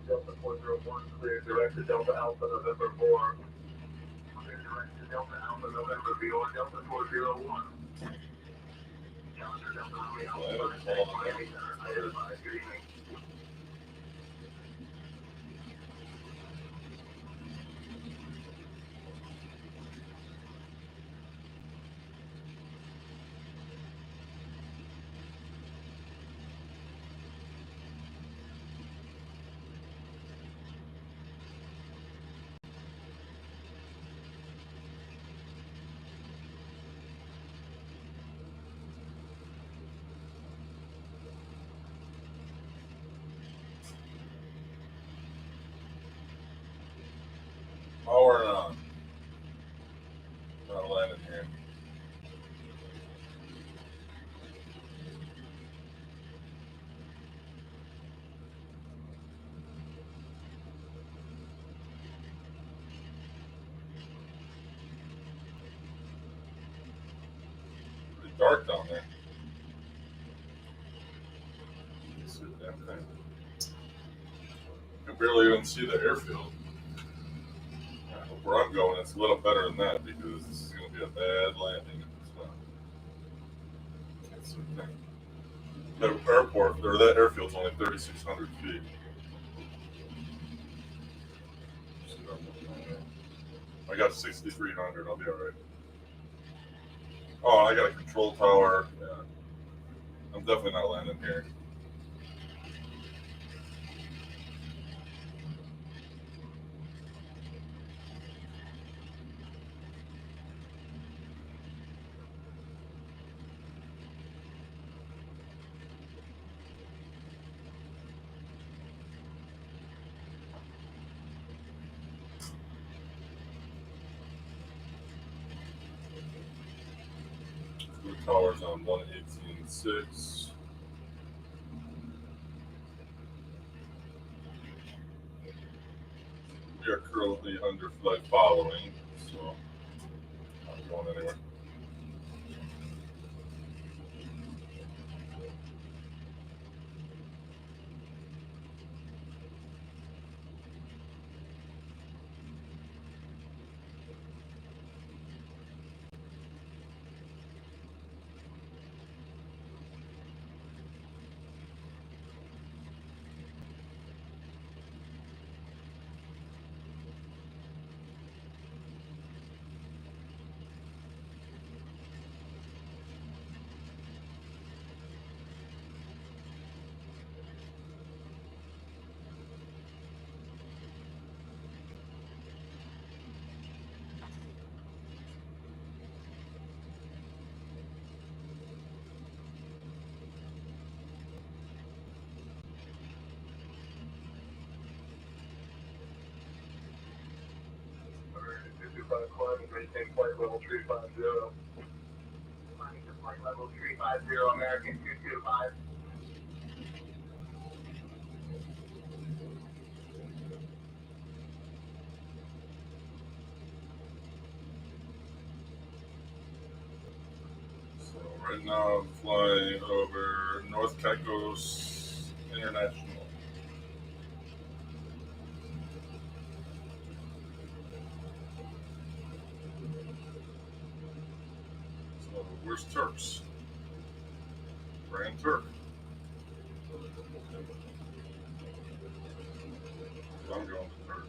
Delta 401, clear direct to Delta Alpha November 4. Clear direct to Delta Alpha November beyond Delta 401. Calendar Delta Romeo, Miami Center, identified. Good evening. Power on. Not landing here. Pretty dark down there. You see the damn thing. I can barely even see the airfield. Where I'm going, it's a little better than that because this is going to be a bad landing if it's not. Can't see a thing. The airport, or that airfield's only 3,600 feet. I got 6,300, I'll be alright. Oh, I got a control tower. Yeah. I'm definitely not landing here. The tower's on 118.6. We are currently under flight following, so not going anywhere. Climbing, maintain flight level 350. Climbing to flight level 350, American 225. So right now I'm flying over North Caicos International. So where's Turks? Grand Turk. I'm going to Turk.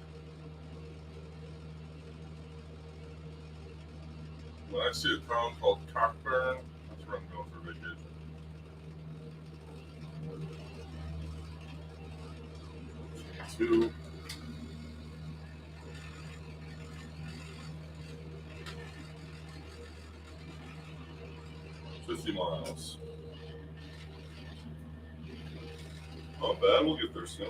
When I see a town called Cockburn, that's where I'm going for vacation. Two. 50 miles. Not bad. We'll get there soon.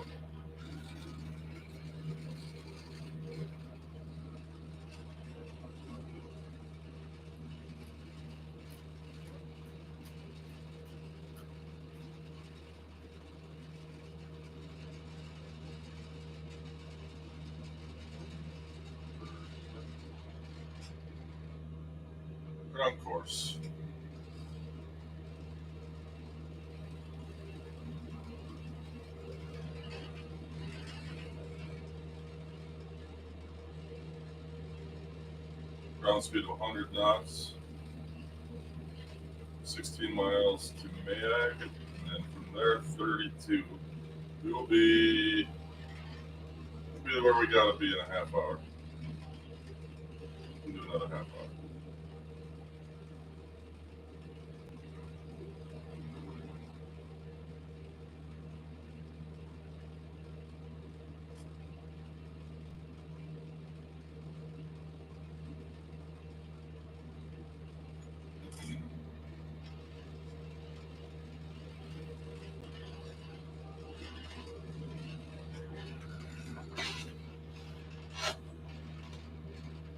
Ground course. Ground speed of 100 knots. 16 miles to Mayag, and then from there 32. We will be where we gotta be in a half hour. We'll do another half hour.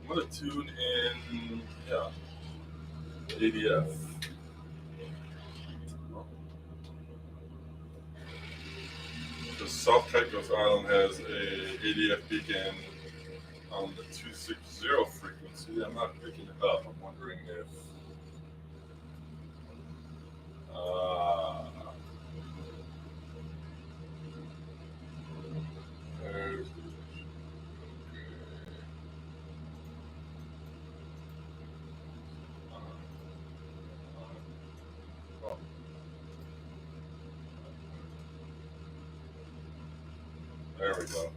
I'm gonna tune in, ADF. The South Caicos Island has a ADF beacon on the 260 frequency. I'm not picking it up. I'm wondering if there we go.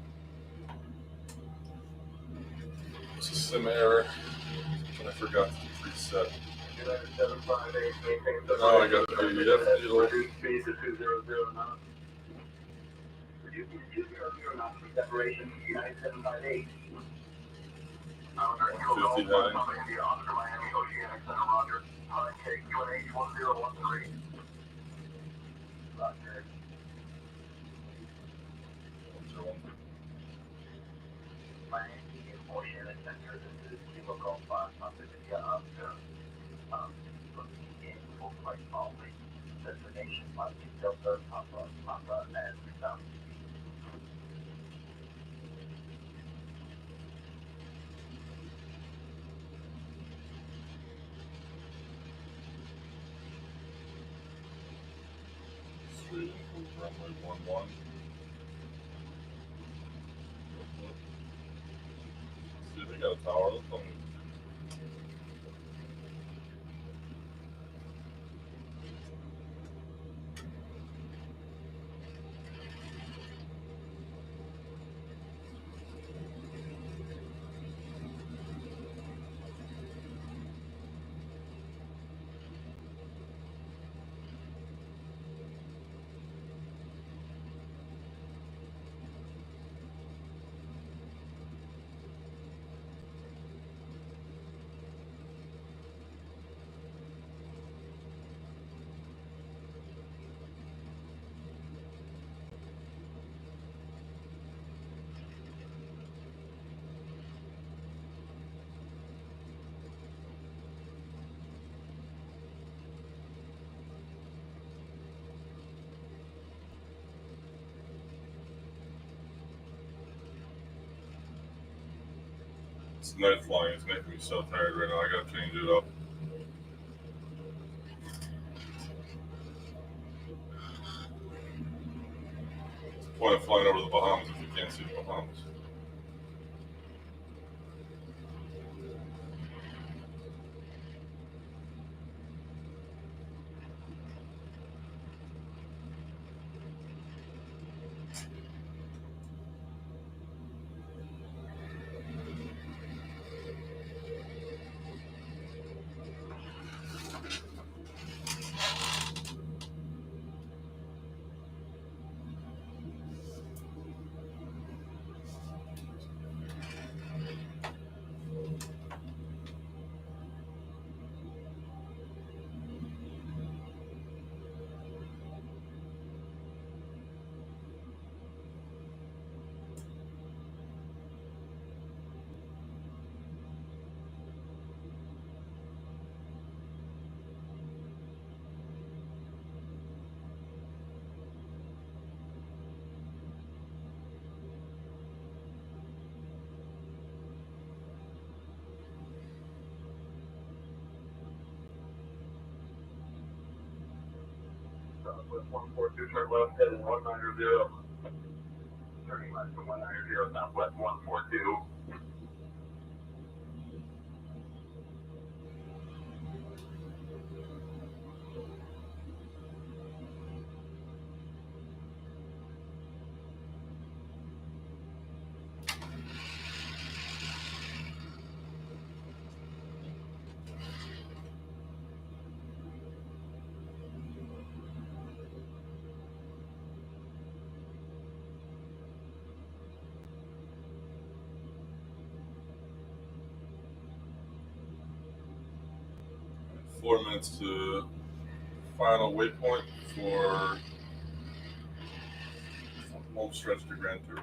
It's a sim error, and I forgot to preset. United 758, maintain the. Oh, I got the ADF deal. Reduce speed to 200 knots. Reducing to 200 knots for separation, United 758. 50 heading. Oscar Miami, Oceanic Center, Roger. Take UNH 1013. Roger. Miami, Oceanic Center, this is Kilo Golf 5, Oscar. In full flight following. Destination, Delta, Papa, and South. Straight in for runway 11. See, they got a tower. Let's go. This night flying is making me so tired right now. I gotta change it up. What's the point of flying over the Bahamas if you can't see the Bahamas? Southwest 142, turn left, heading 190. Turning left to 190, Southwest 142. Four minutes to final waypoint for home stretch to Grand Tour.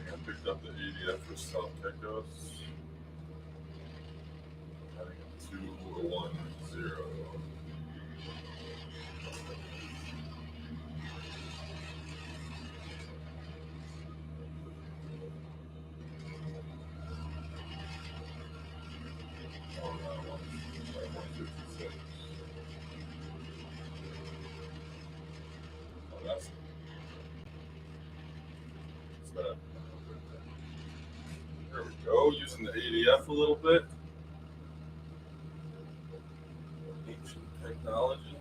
I picked up the ADF for South Pecos. I think it's 210. Oh, that one. 156. Oh, that's that. There we go. Using the ADF a little bit. Ancient technology.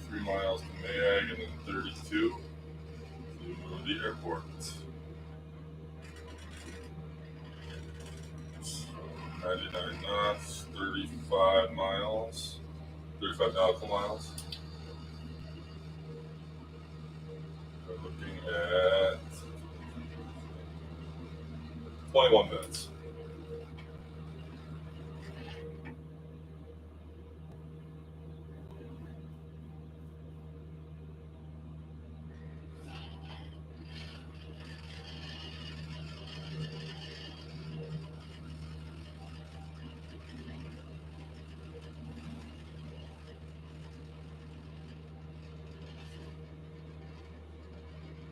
Three miles to Mayag and then 32 to the airport. 99 knots, 35 miles, 35 nautical miles. We're looking at 21 minutes.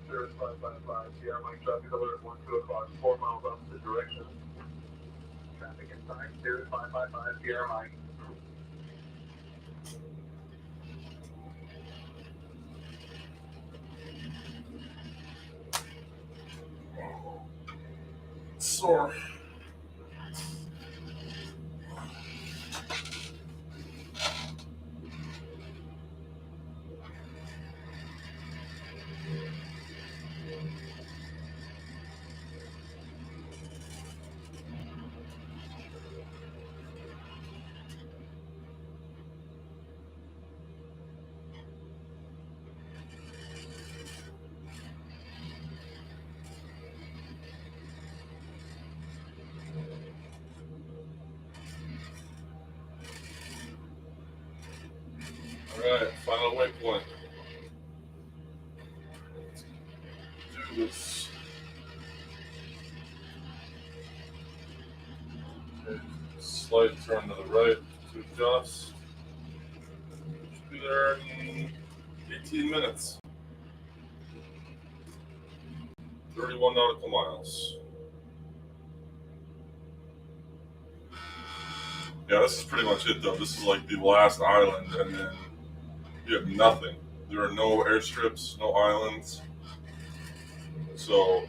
There is 555, Sierra Mike traffic alert, 12 o'clock, 4 miles opposite direction. Traffic inside, there is 555, Sierra Mike. Sore. Alright, final waypoint. Do this. Okay. Slight turn to the right to adjust. Should be there in 18 minutes. 31 nautical miles. Yeah, this is pretty much it though. This is like the last island, and then you have nothing. There are no airstrips, no islands. So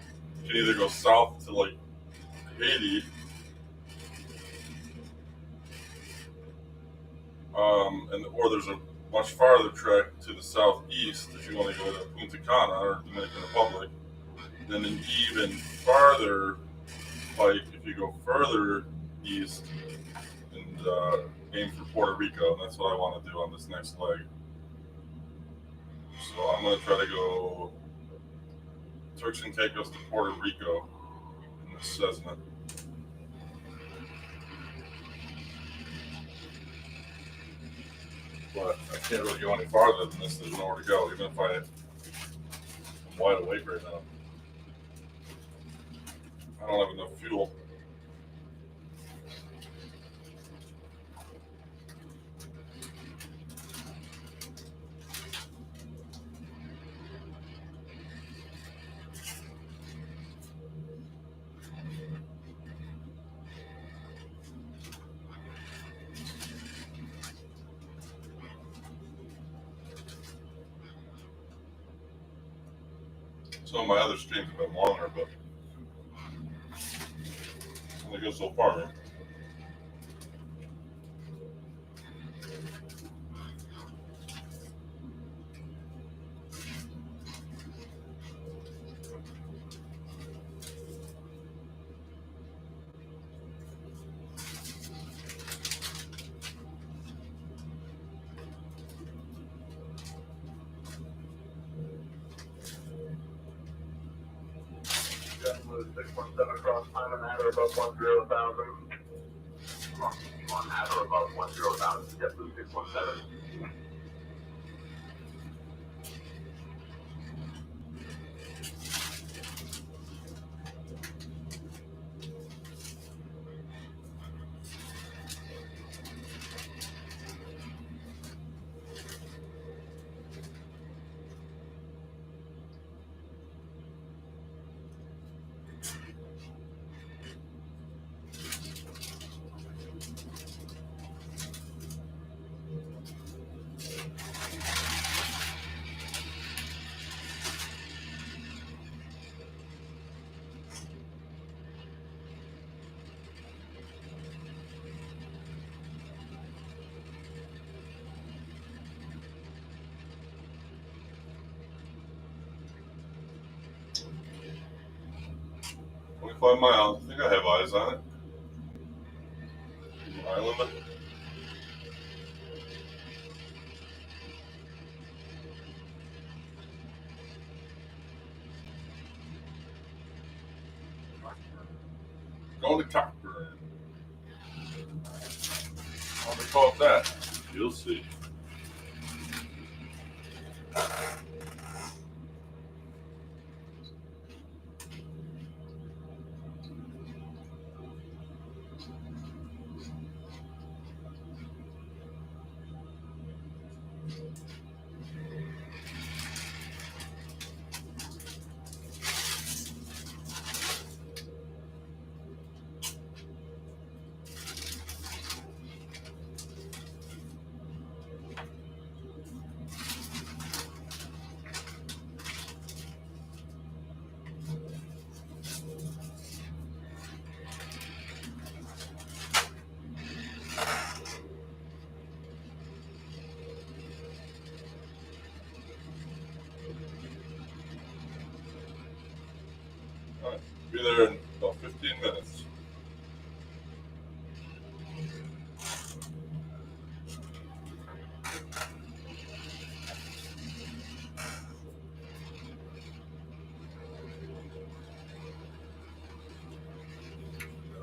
you can either go south to like Haiti, or there's a much farther trek to the southeast if you want to go to Punta Cana or Dominican Republic. Then an even farther hike if you go further east and aim for Puerto Rico. And that's what I want to do on this next leg. So I'm going to try to go. Turks can take us to Puerto Rico in the Cessna. But I can't really go any farther than this. There's nowhere to go, even if I'm wide awake right now. I don't have enough fuel. Some of my other streams have been longer, but only go so far, man. JetBlue 617 cross time and at or above 10,000. On at or above 10,000, JetBlue 617. Miles. I think I have eyes on it. Island. Going to Cockburn. How do they call it that? You'll see. Be there in about 15 minutes.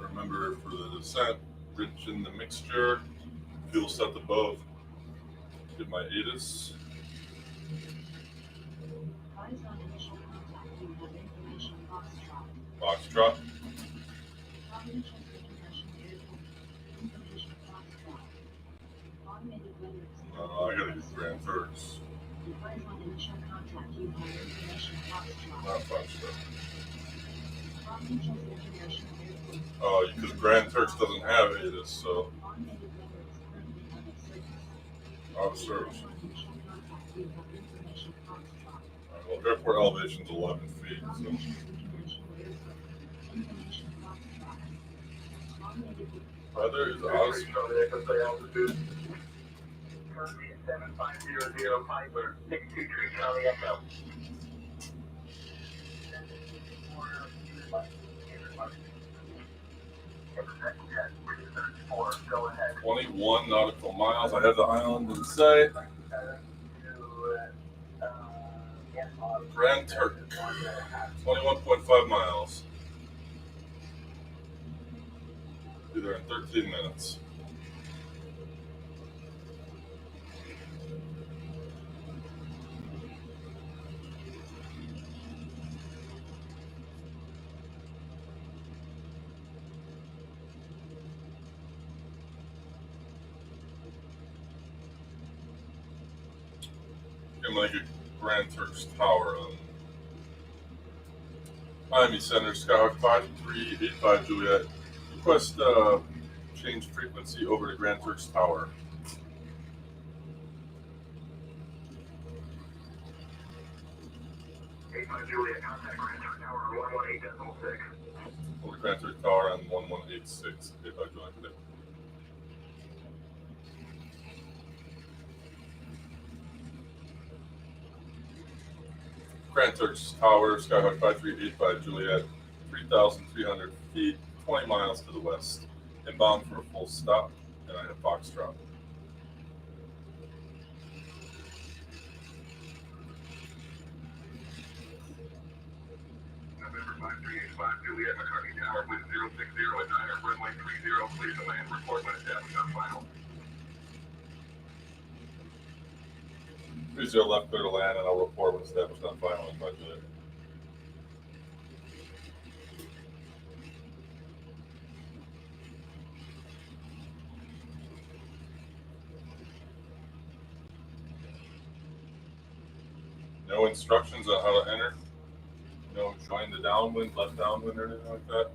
Remember, for the descent, rich in the mixture, fuel set above. Get my ATIS. Foxtrot. I gotta get Grand Turks. Not Foxtrot. Oh, because Grand Turks doesn't have ATIS, so. Out of service. Well, airport elevation's 11 feet, so. Weather is awesome. Altitude. 7500 Piper, 623 Charlie Echo. Go ahead. 21 nautical miles. I have the island in sight. Grand Turk. 21.5 miles. Be there in 13 minutes. I'm going to get Grand Turk's Tower on Miami Center, Skyhawk 5385 Juliet. Request change frequency over to Grand Turk's Tower. Juliet, contact Grand Turk Tower on 118.6. Over to Grand Turk Tower on 1186. 85 Juliet today. Grand Turk's Tower, Skyhawk 5385 Juliet, 3,300 feet, 20 miles to the west. Inbound for a full stop, and I have Foxtrot. November 5385 Juliet, McCartney Tower, wind 060 at 9 runway 30, please land. Report when established on final. 30 left, clear to land, and I'll report when established on final in 5 Juliet. No instructions on how to enter. No join the downwind, left downwind, or anything like that.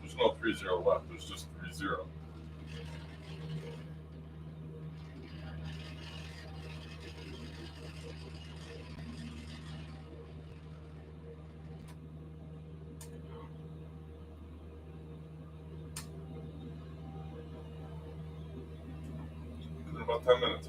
There's no 30 left, there's just 30. In about 10 minutes.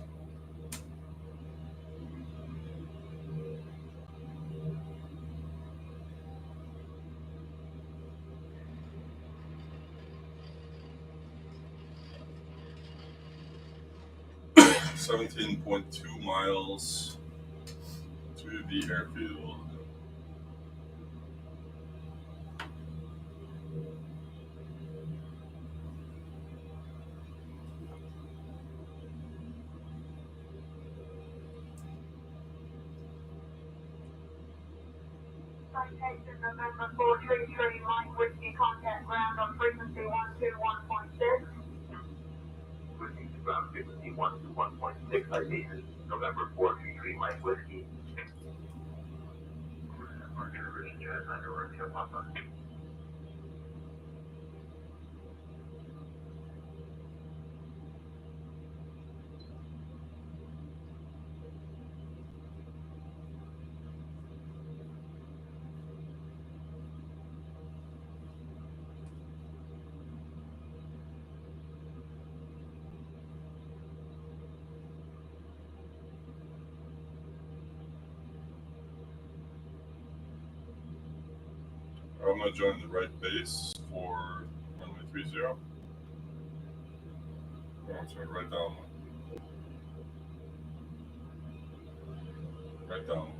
$17.2 miles to the airfield. Citation November 433, Mike Whiskey, contact ground on frequency 121.6. Whiskey to ground frequency 121.6 citation. November 433 Mike Whiskey. Departure Virginia is under Romeo Papa. I'm going to join the right base for runway 30. Oh, I'm sorry, right down. Right down.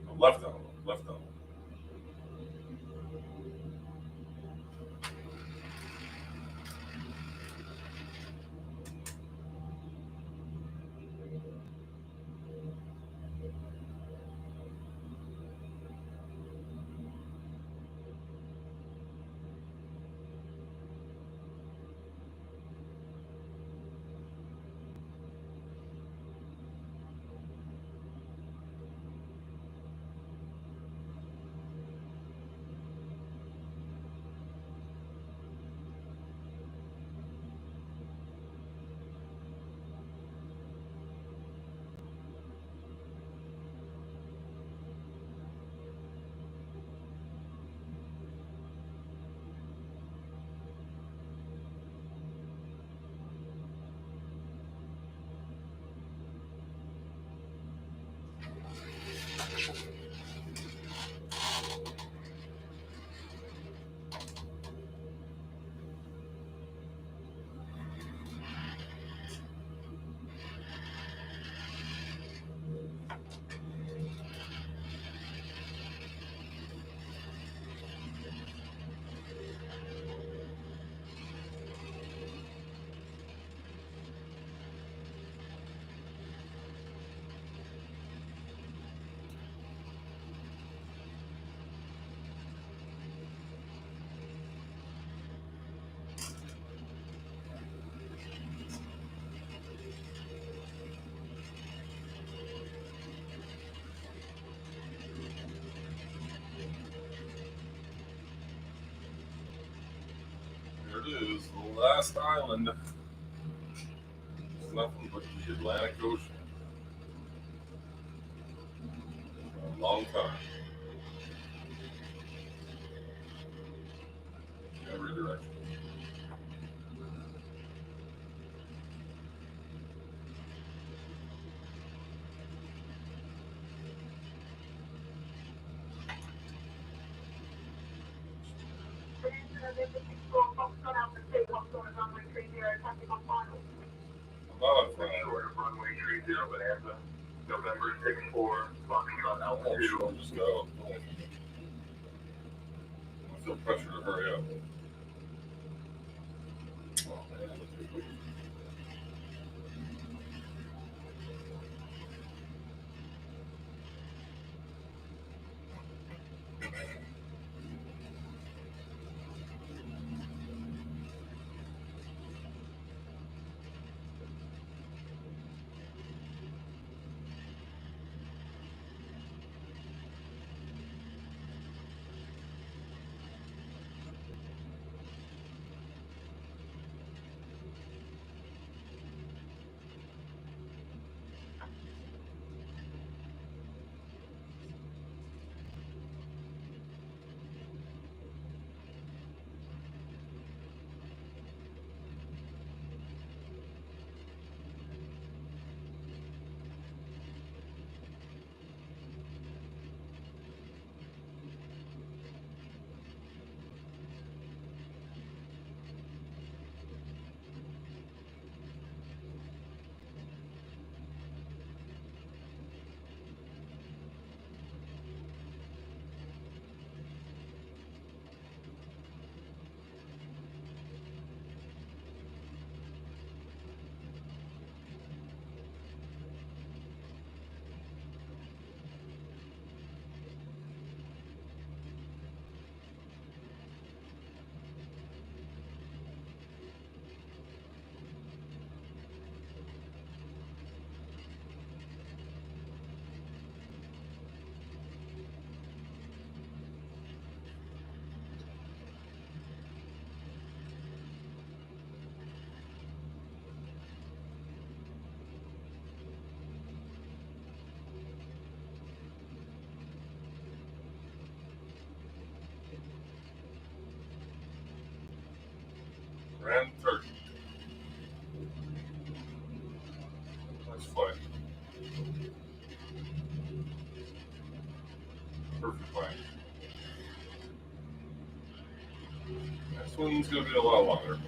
No, left down. Left down. it is, the last island. It's nothing but the Atlantic Ocean. A long time. Every direction. I'm not on front. Short of runway 30 Bonanza, November 64, Foxtrot Alpha Oh, 2. sure, just go. I feel pressure to hurry up. Oh, man. Grand Turk. Nice flight. Perfect flight. Next one's going to be a lot longer.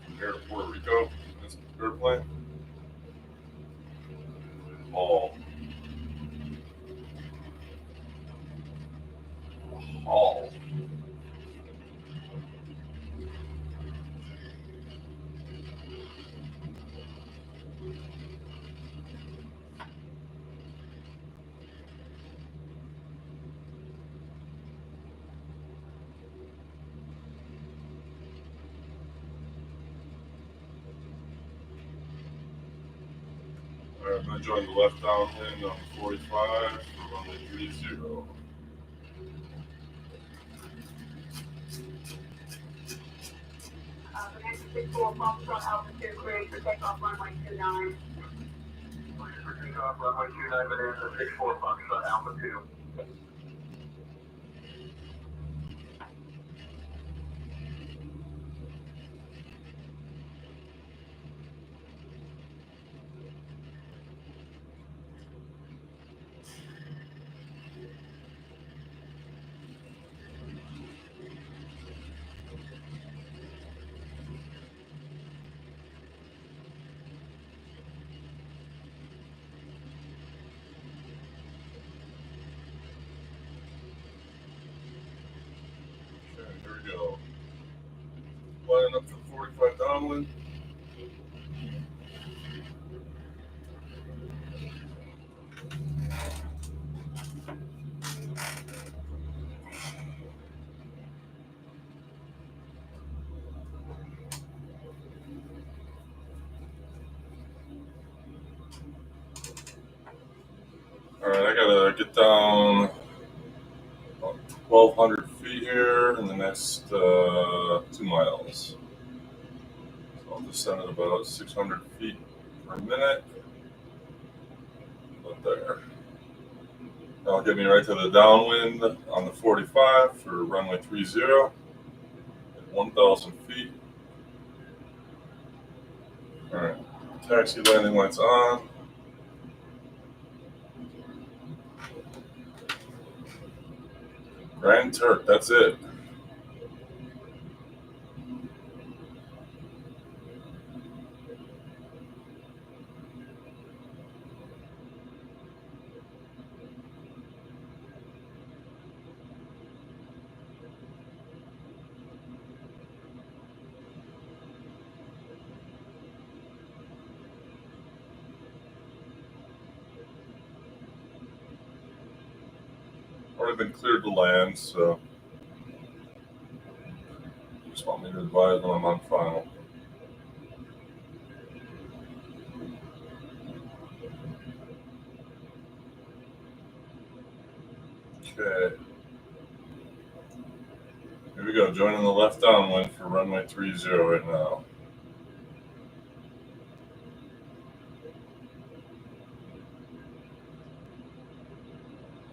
From here to Puerto Rico, this airplane. Haul. Haul. Alright, I'm going to join the left downwind on 45 for runway 30. Bonanza 64, Foxtrot Alpha 2, cleared for takeoff runway 29. For takeoff, runway 29, Bonanza 64, Foxtrot Alpha 2. Okay, here we go. Flying up to 45 downwind. Alright, I gotta get down about 1,200 feet here in the next 2 miles. So I'll descend at about 600 feet per minute. About there. That'll get me right to the downwind on the 45 for runway 30 at 1,000 feet. All right, taxi landing lights on. Grand Turk, that's it. Already been cleared to land, so just want me to advise when I'm on final. Okay. Here we go, joining the left downwind for runway 30 right now.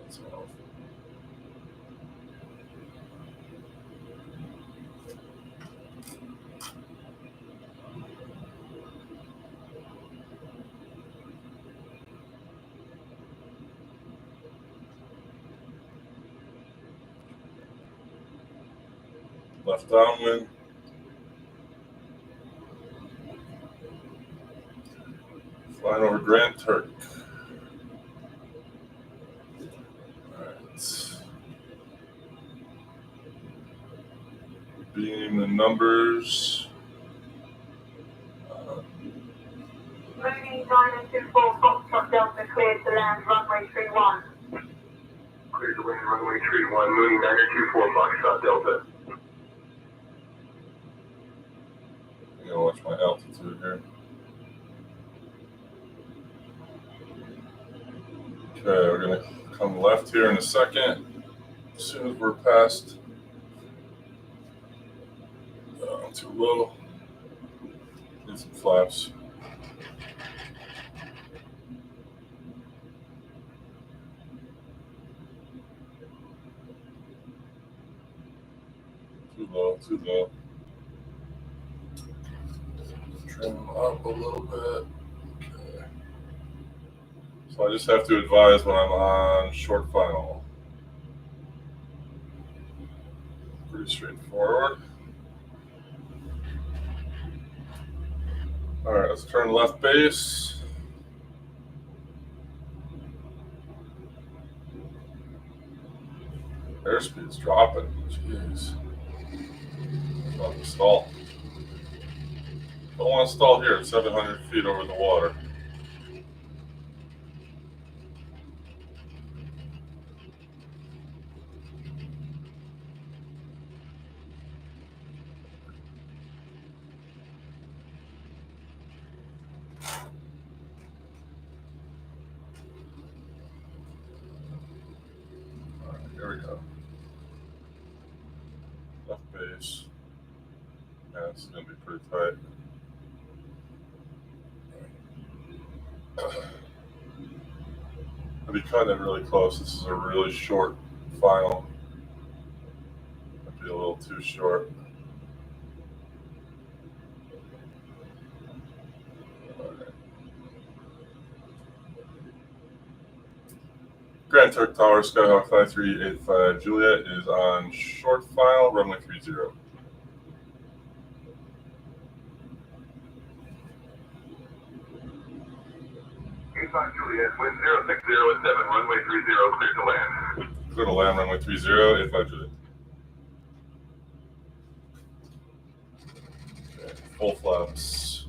That's off. Left downwind. Flying over Grand Turk. Alright. Being the numbers. Mooney Diner 24 Foxtrot Delta cleared to land runway 31. Clear to land runway 31, Mooney 924 Foxtrot Delta. I gotta watch my altitude here. Okay, we're gonna come left here in a second. As soon as we're past, too low. Need some flaps. Too low, too low. Trim them up a little bit. Okay. So I just have to advise when I'm on short final. Pretty straightforward. All right, let's turn left base. Airspeed's dropping. Jeez. I'm about to stall. Don't want to stall here at 700 feet over the water. All right, here we go. Left base. Yeah, this is going to be pretty tight. I'll be cutting it really close. This is a really short final. Might be a little too short. Grand Turk Tower, Skyhawk 5385 Juliet is on short final, runway 30. 85 Juliet, wind 060 at 7, runway 30, clear to land. Clear to land, runway 30, 85 Juliet. Okay, full flaps.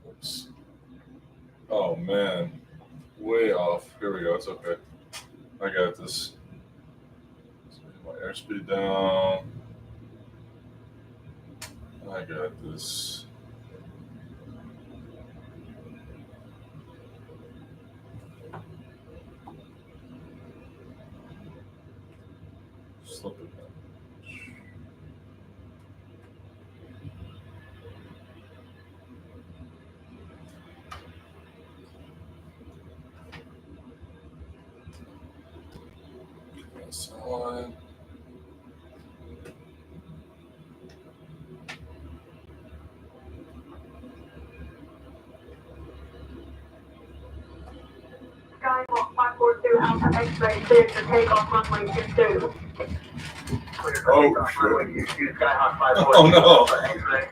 Oops. Oh man, way off. Here we go, it's okay. I got this. Let's get my airspeed down. I got this. Alpha X-ray cleared for takeoff runway 22. Clear for Oh, takeoff shit. runway 22, Skyhawk 542 Oh, no. Alpha X-ray.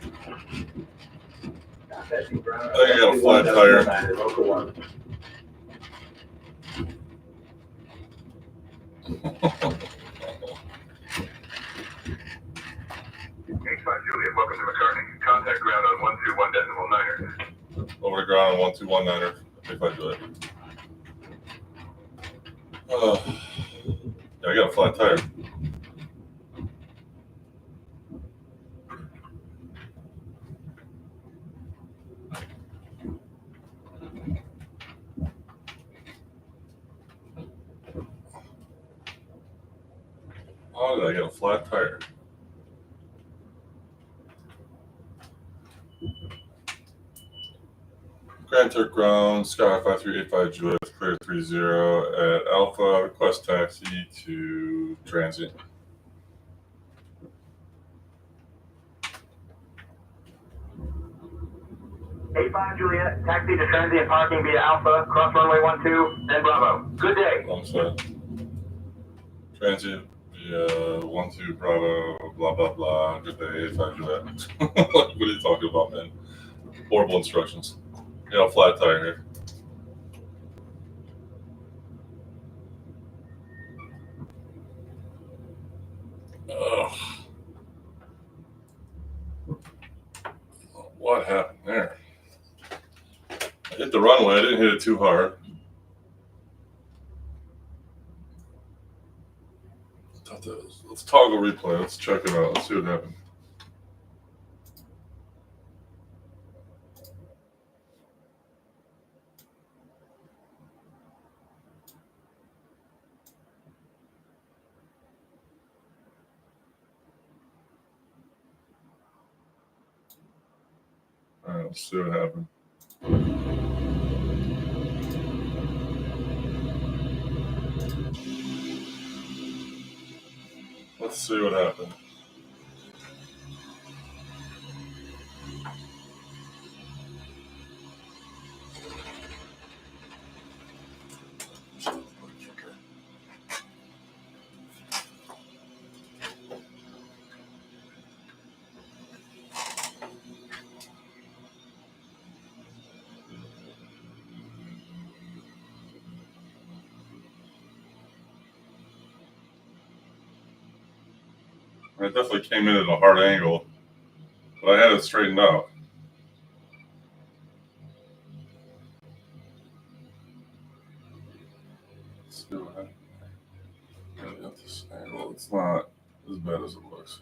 I think I got a flat tire. Local 1. H5 Juliet, welcome to McCartney. Contact ground on 121.9er. Over the ground on 121.9er. If I do it. Yeah, I got a flat tire. How did I get a flat tire? Grand Turk ground, Skyhawk 5385 Juliet, clear 30 at Alpha, request taxi to transit. H5 Juliet, taxi to transient parking via Alpha, cross runway 12, then Bravo. Good day. Alongside. Transit via 12 Bravo, blah, blah, blah. Good day, 5 Juliet. What are you talking about, man? Horrible instructions. Yeah, flat tire here. Ugh. What happened there? I hit the runway. I didn't hit it too hard. Let's toggle replay. Let's check it out. Let's see what happened. All right, let's see what happened. Let's see what happened. I definitely came in at a hard angle, but I had it straightened out. Let's see what happened. At this angle, it's not as bad as it looks.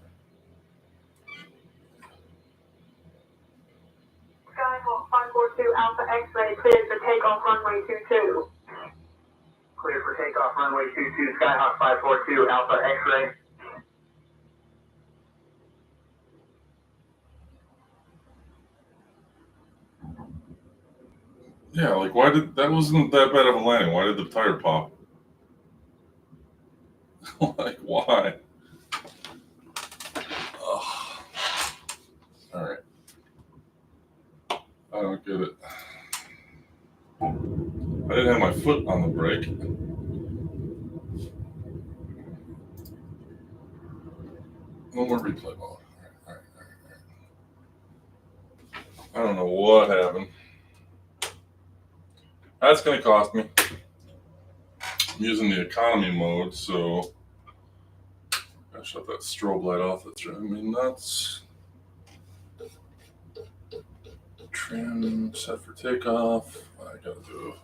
Skyhawk 542 Alpha X-ray cleared for takeoff runway 22. Clear for takeoff runway 22, Skyhawk 542 Alpha X-ray. Yeah, like why did that wasn't that bad of a landing? Why did the tire pop? Like why? Ugh. All right, I don't get it. I didn't have my foot on the brake. No more replay mode. All right. I don't know what happened. That's going to cost me. I'm using the economy mode, so I shut that strobe light off. That's driving me nuts. Trim set for takeoff. I gotta do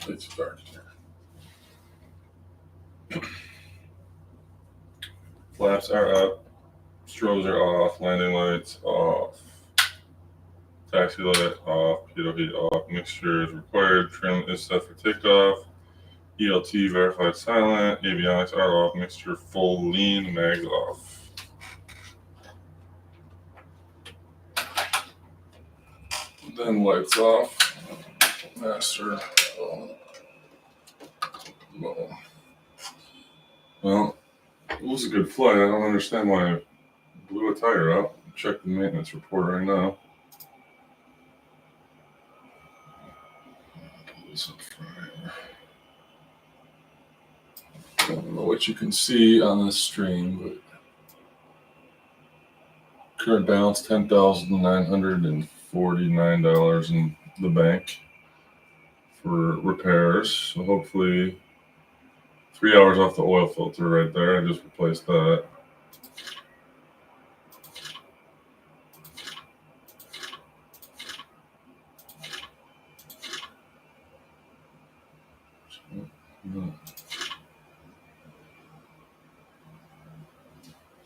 it's dark here. Flaps are up. Strobes are off. Landing lights off. Taxi light off. Pitot heat off. Mixture is required. Trim is set for takeoff. ELT verified silent. Avionics are off. Mixture full lean. Mags off. Then lights off. Master. Well, it was a good flight. I don't understand why I blew a tire out. Check the maintenance report right now. what you can see on this stream, but current balance $10,949 in the bank for repairs. So hopefully 3 hours off the oil filter right there. I just replaced that.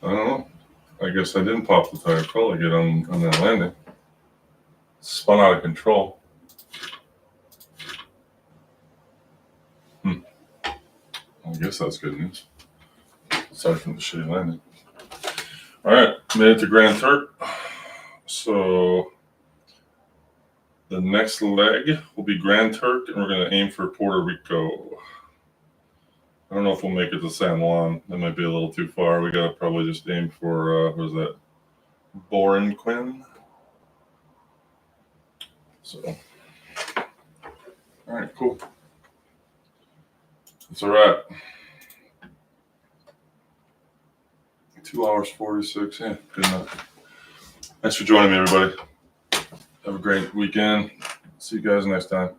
I don't know. I guess I didn't pop the tire fully good on that landing. Spun out of control. I guess that's good news. Aside from the shitty landing. All right, made it to Grand Turk. So the next leg will be Grand Turk, and we're going to aim for Puerto Rico. I don't know if we'll make it to San Juan. That might be a little too far. We got to probably just aim for, what is that? Borinquin. So, all right, cool. That's a wrap. 2 hours 46. Yeah, good enough. Thanks for joining me, everybody. Have a great weekend. See you guys next time.